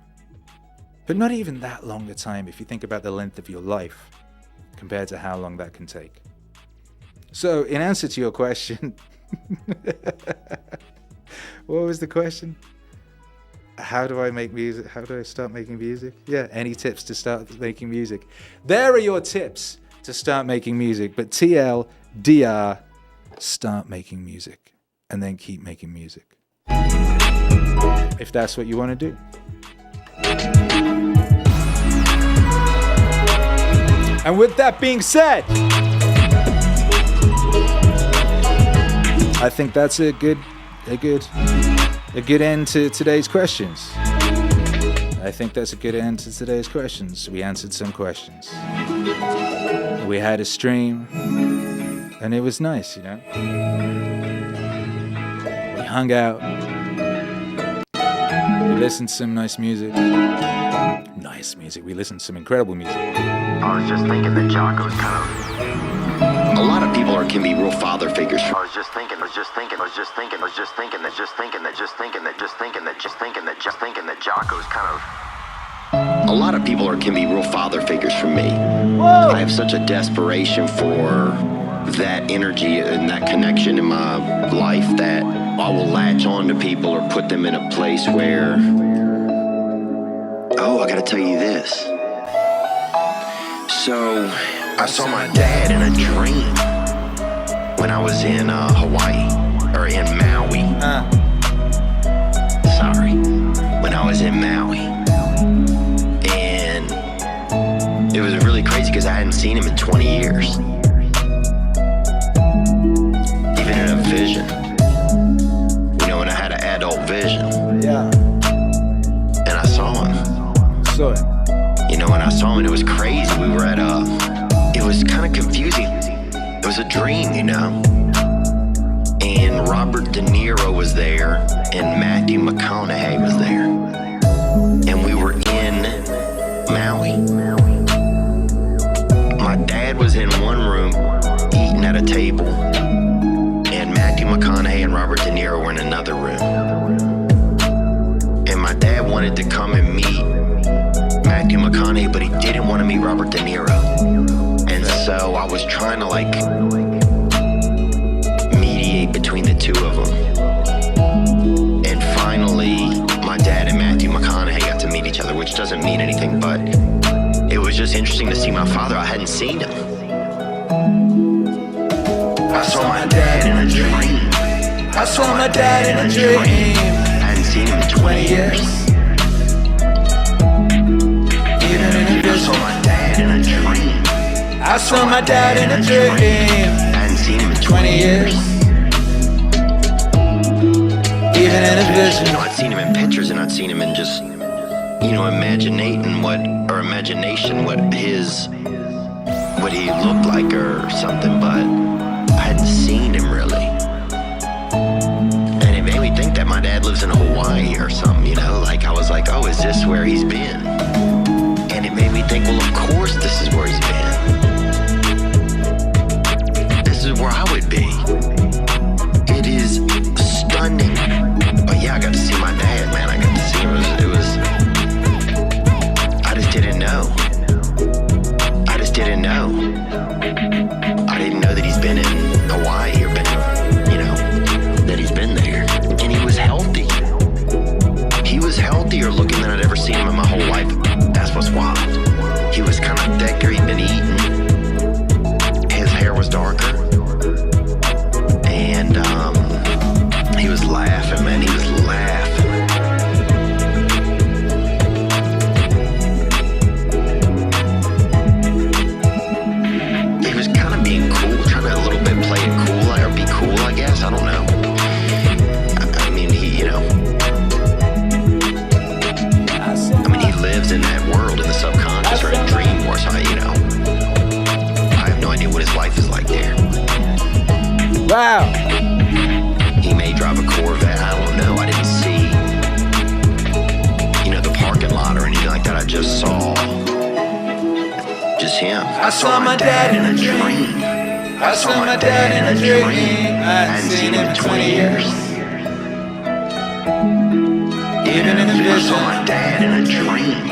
But not even that long a time if you think about the length of your life compared to how long that can take. So in answer to your question, what was the question? How do I make music? How do I start making music? Yeah, any tips to start making music? There are your tips to start making music. But TLDR, start making music and then keep making music. If that's what you want to do. And with that being said, I think that's a good end to today's questions. I think that's a good end to today's questions. We answered some questions. We had a stream, and it was nice, you know. We hung out. We listened to some nice music. We listened to some incredible music. I was just thinking that Jocko's kind of... A lot of people can be real father figures. I was just thinking that Jocko's kind of... A lot of people can be real father figures for me. Whoa. I have such a desperation for that energy and that connection in my life that I will latch on to people or put them in a place where... Oh, I gotta tell you this. So, I saw my dad in a dream when I was in Hawaii, or in Maui. Sorry. When I was in Maui. And it was really crazy because I hadn't seen him in 20 years. Even in a vision. You know, when I had an adult vision. Yeah. And I saw him. You know, when I saw him, it was crazy. We were at it was kind of confusing. It was a dream, you know. And Robert De Niro was there, and Matthew McConaughey was there. And we were in Maui. My dad was in one room, eating at a table, and Matthew McConaughey and Robert De Niro were in another room. And my dad wanted to come and meet Matthew McConaughey, but he didn't want to meet Robert De Niro. And so I was trying to like mediate between the two of them. And finally, my dad and Matthew McConaughey got to meet each other, which doesn't mean anything, but it was just interesting to see my father. I hadn't seen him. I saw my dad in a dream. I saw my dad in a dream. I hadn't seen him in 20 years. I saw my dad in a dream. I saw my dad in a dream. I hadn't seen him in 20 years. Even in a vision. You know, I'd seen him in pictures and I'd seen him in just, you know, imagination what he looked like or something, but I hadn't seen him really. And it made me think that my dad lives in Hawaii or something, you know, like I was like, oh, is this where he's been? And it made me think, well, of course this is where he's been. This is where I would be. It is stunning. But yeah, I got to see my dad, man. I got to see him. I just didn't know. I didn't know that he's been in Hawaii or been, you know, that he's been there. And he was healthy. He was healthier looking than I'd ever seen him in my whole life. That's what's wild. He was kind of thicker, he'd been eating. His hair was darker. And he was laughing, man. He was laughing. He was kind of being cool, trying to a little bit play it cool or be cool, I guess. I don't know. I mean, he lives in that world, in the subconscious or in dream world, so I have no idea what his life is like there. Wow. He may drive a Corvette, I don't know, I didn't see, the parking lot or anything like that. I just saw just him. I saw my dad in a dream. I saw my dad in a dream. I hadn't seen him in 20 years. Even in a vision. I saw my dad in a dream.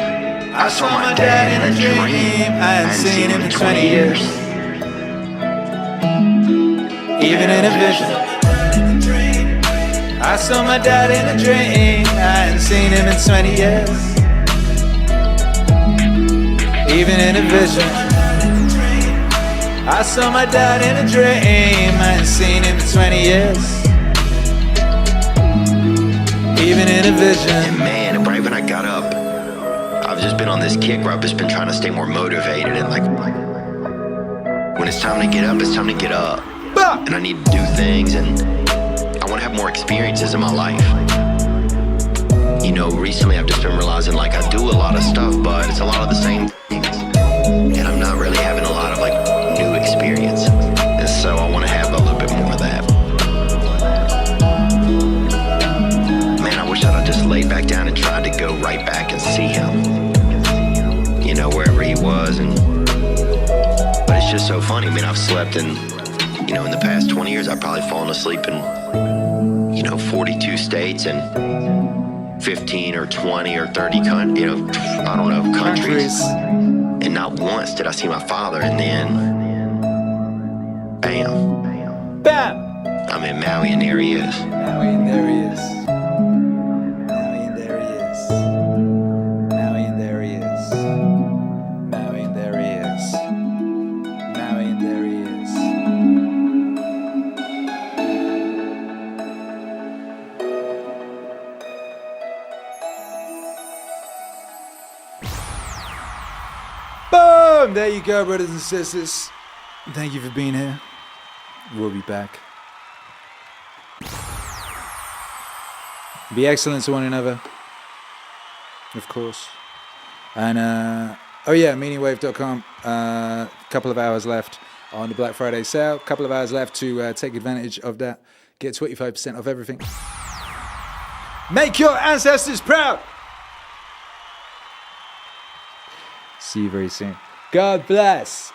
I saw my dad in a dream. I hadn't seen him in 20 years. Even in a vision. I saw my dad in a dream. I hadn't seen him in 20 years. Even in a vision. I saw my dad in a dream. I hadn't seen him in 20 years. Even in a vision. And man, right when I got up, I've just been on this kick where I've just been trying to stay more motivated and like, when it's time to get up, it's time to get up. And I need to do things, and I want to have more experiences in my life. You know, recently I've just been realizing like I do a lot of stuff, but it's a lot of the same things. And I'm not really having a lot of like new experience. And so I want to have a little bit more of that. Man, I wish I'd just laid back down and tried to go right back and see him. You know, wherever he was. But it's just so funny. I mean, I've slept in, you know, in the past 20 years, I've probably fallen asleep in, you know, 42 states and 15 or 20 or 30, I don't know, countries. And not once did I see my father. And then, bam. Bam! I'm in Maui, and there he is. Maui, and there he is. Maui, and there he is. Maui, and there he is. Maui, and there he is. Maui, and there he is. Boom! There you go, brothers and sisters. Thank you for being here. We'll be back. Be excellent to one another, of course. And, oh yeah, Meaningwave.com. Couple of hours left on the Black Friday sale. Couple of hours left to take advantage of that. Get 25% off everything. Make your ancestors proud. See you very soon. God bless.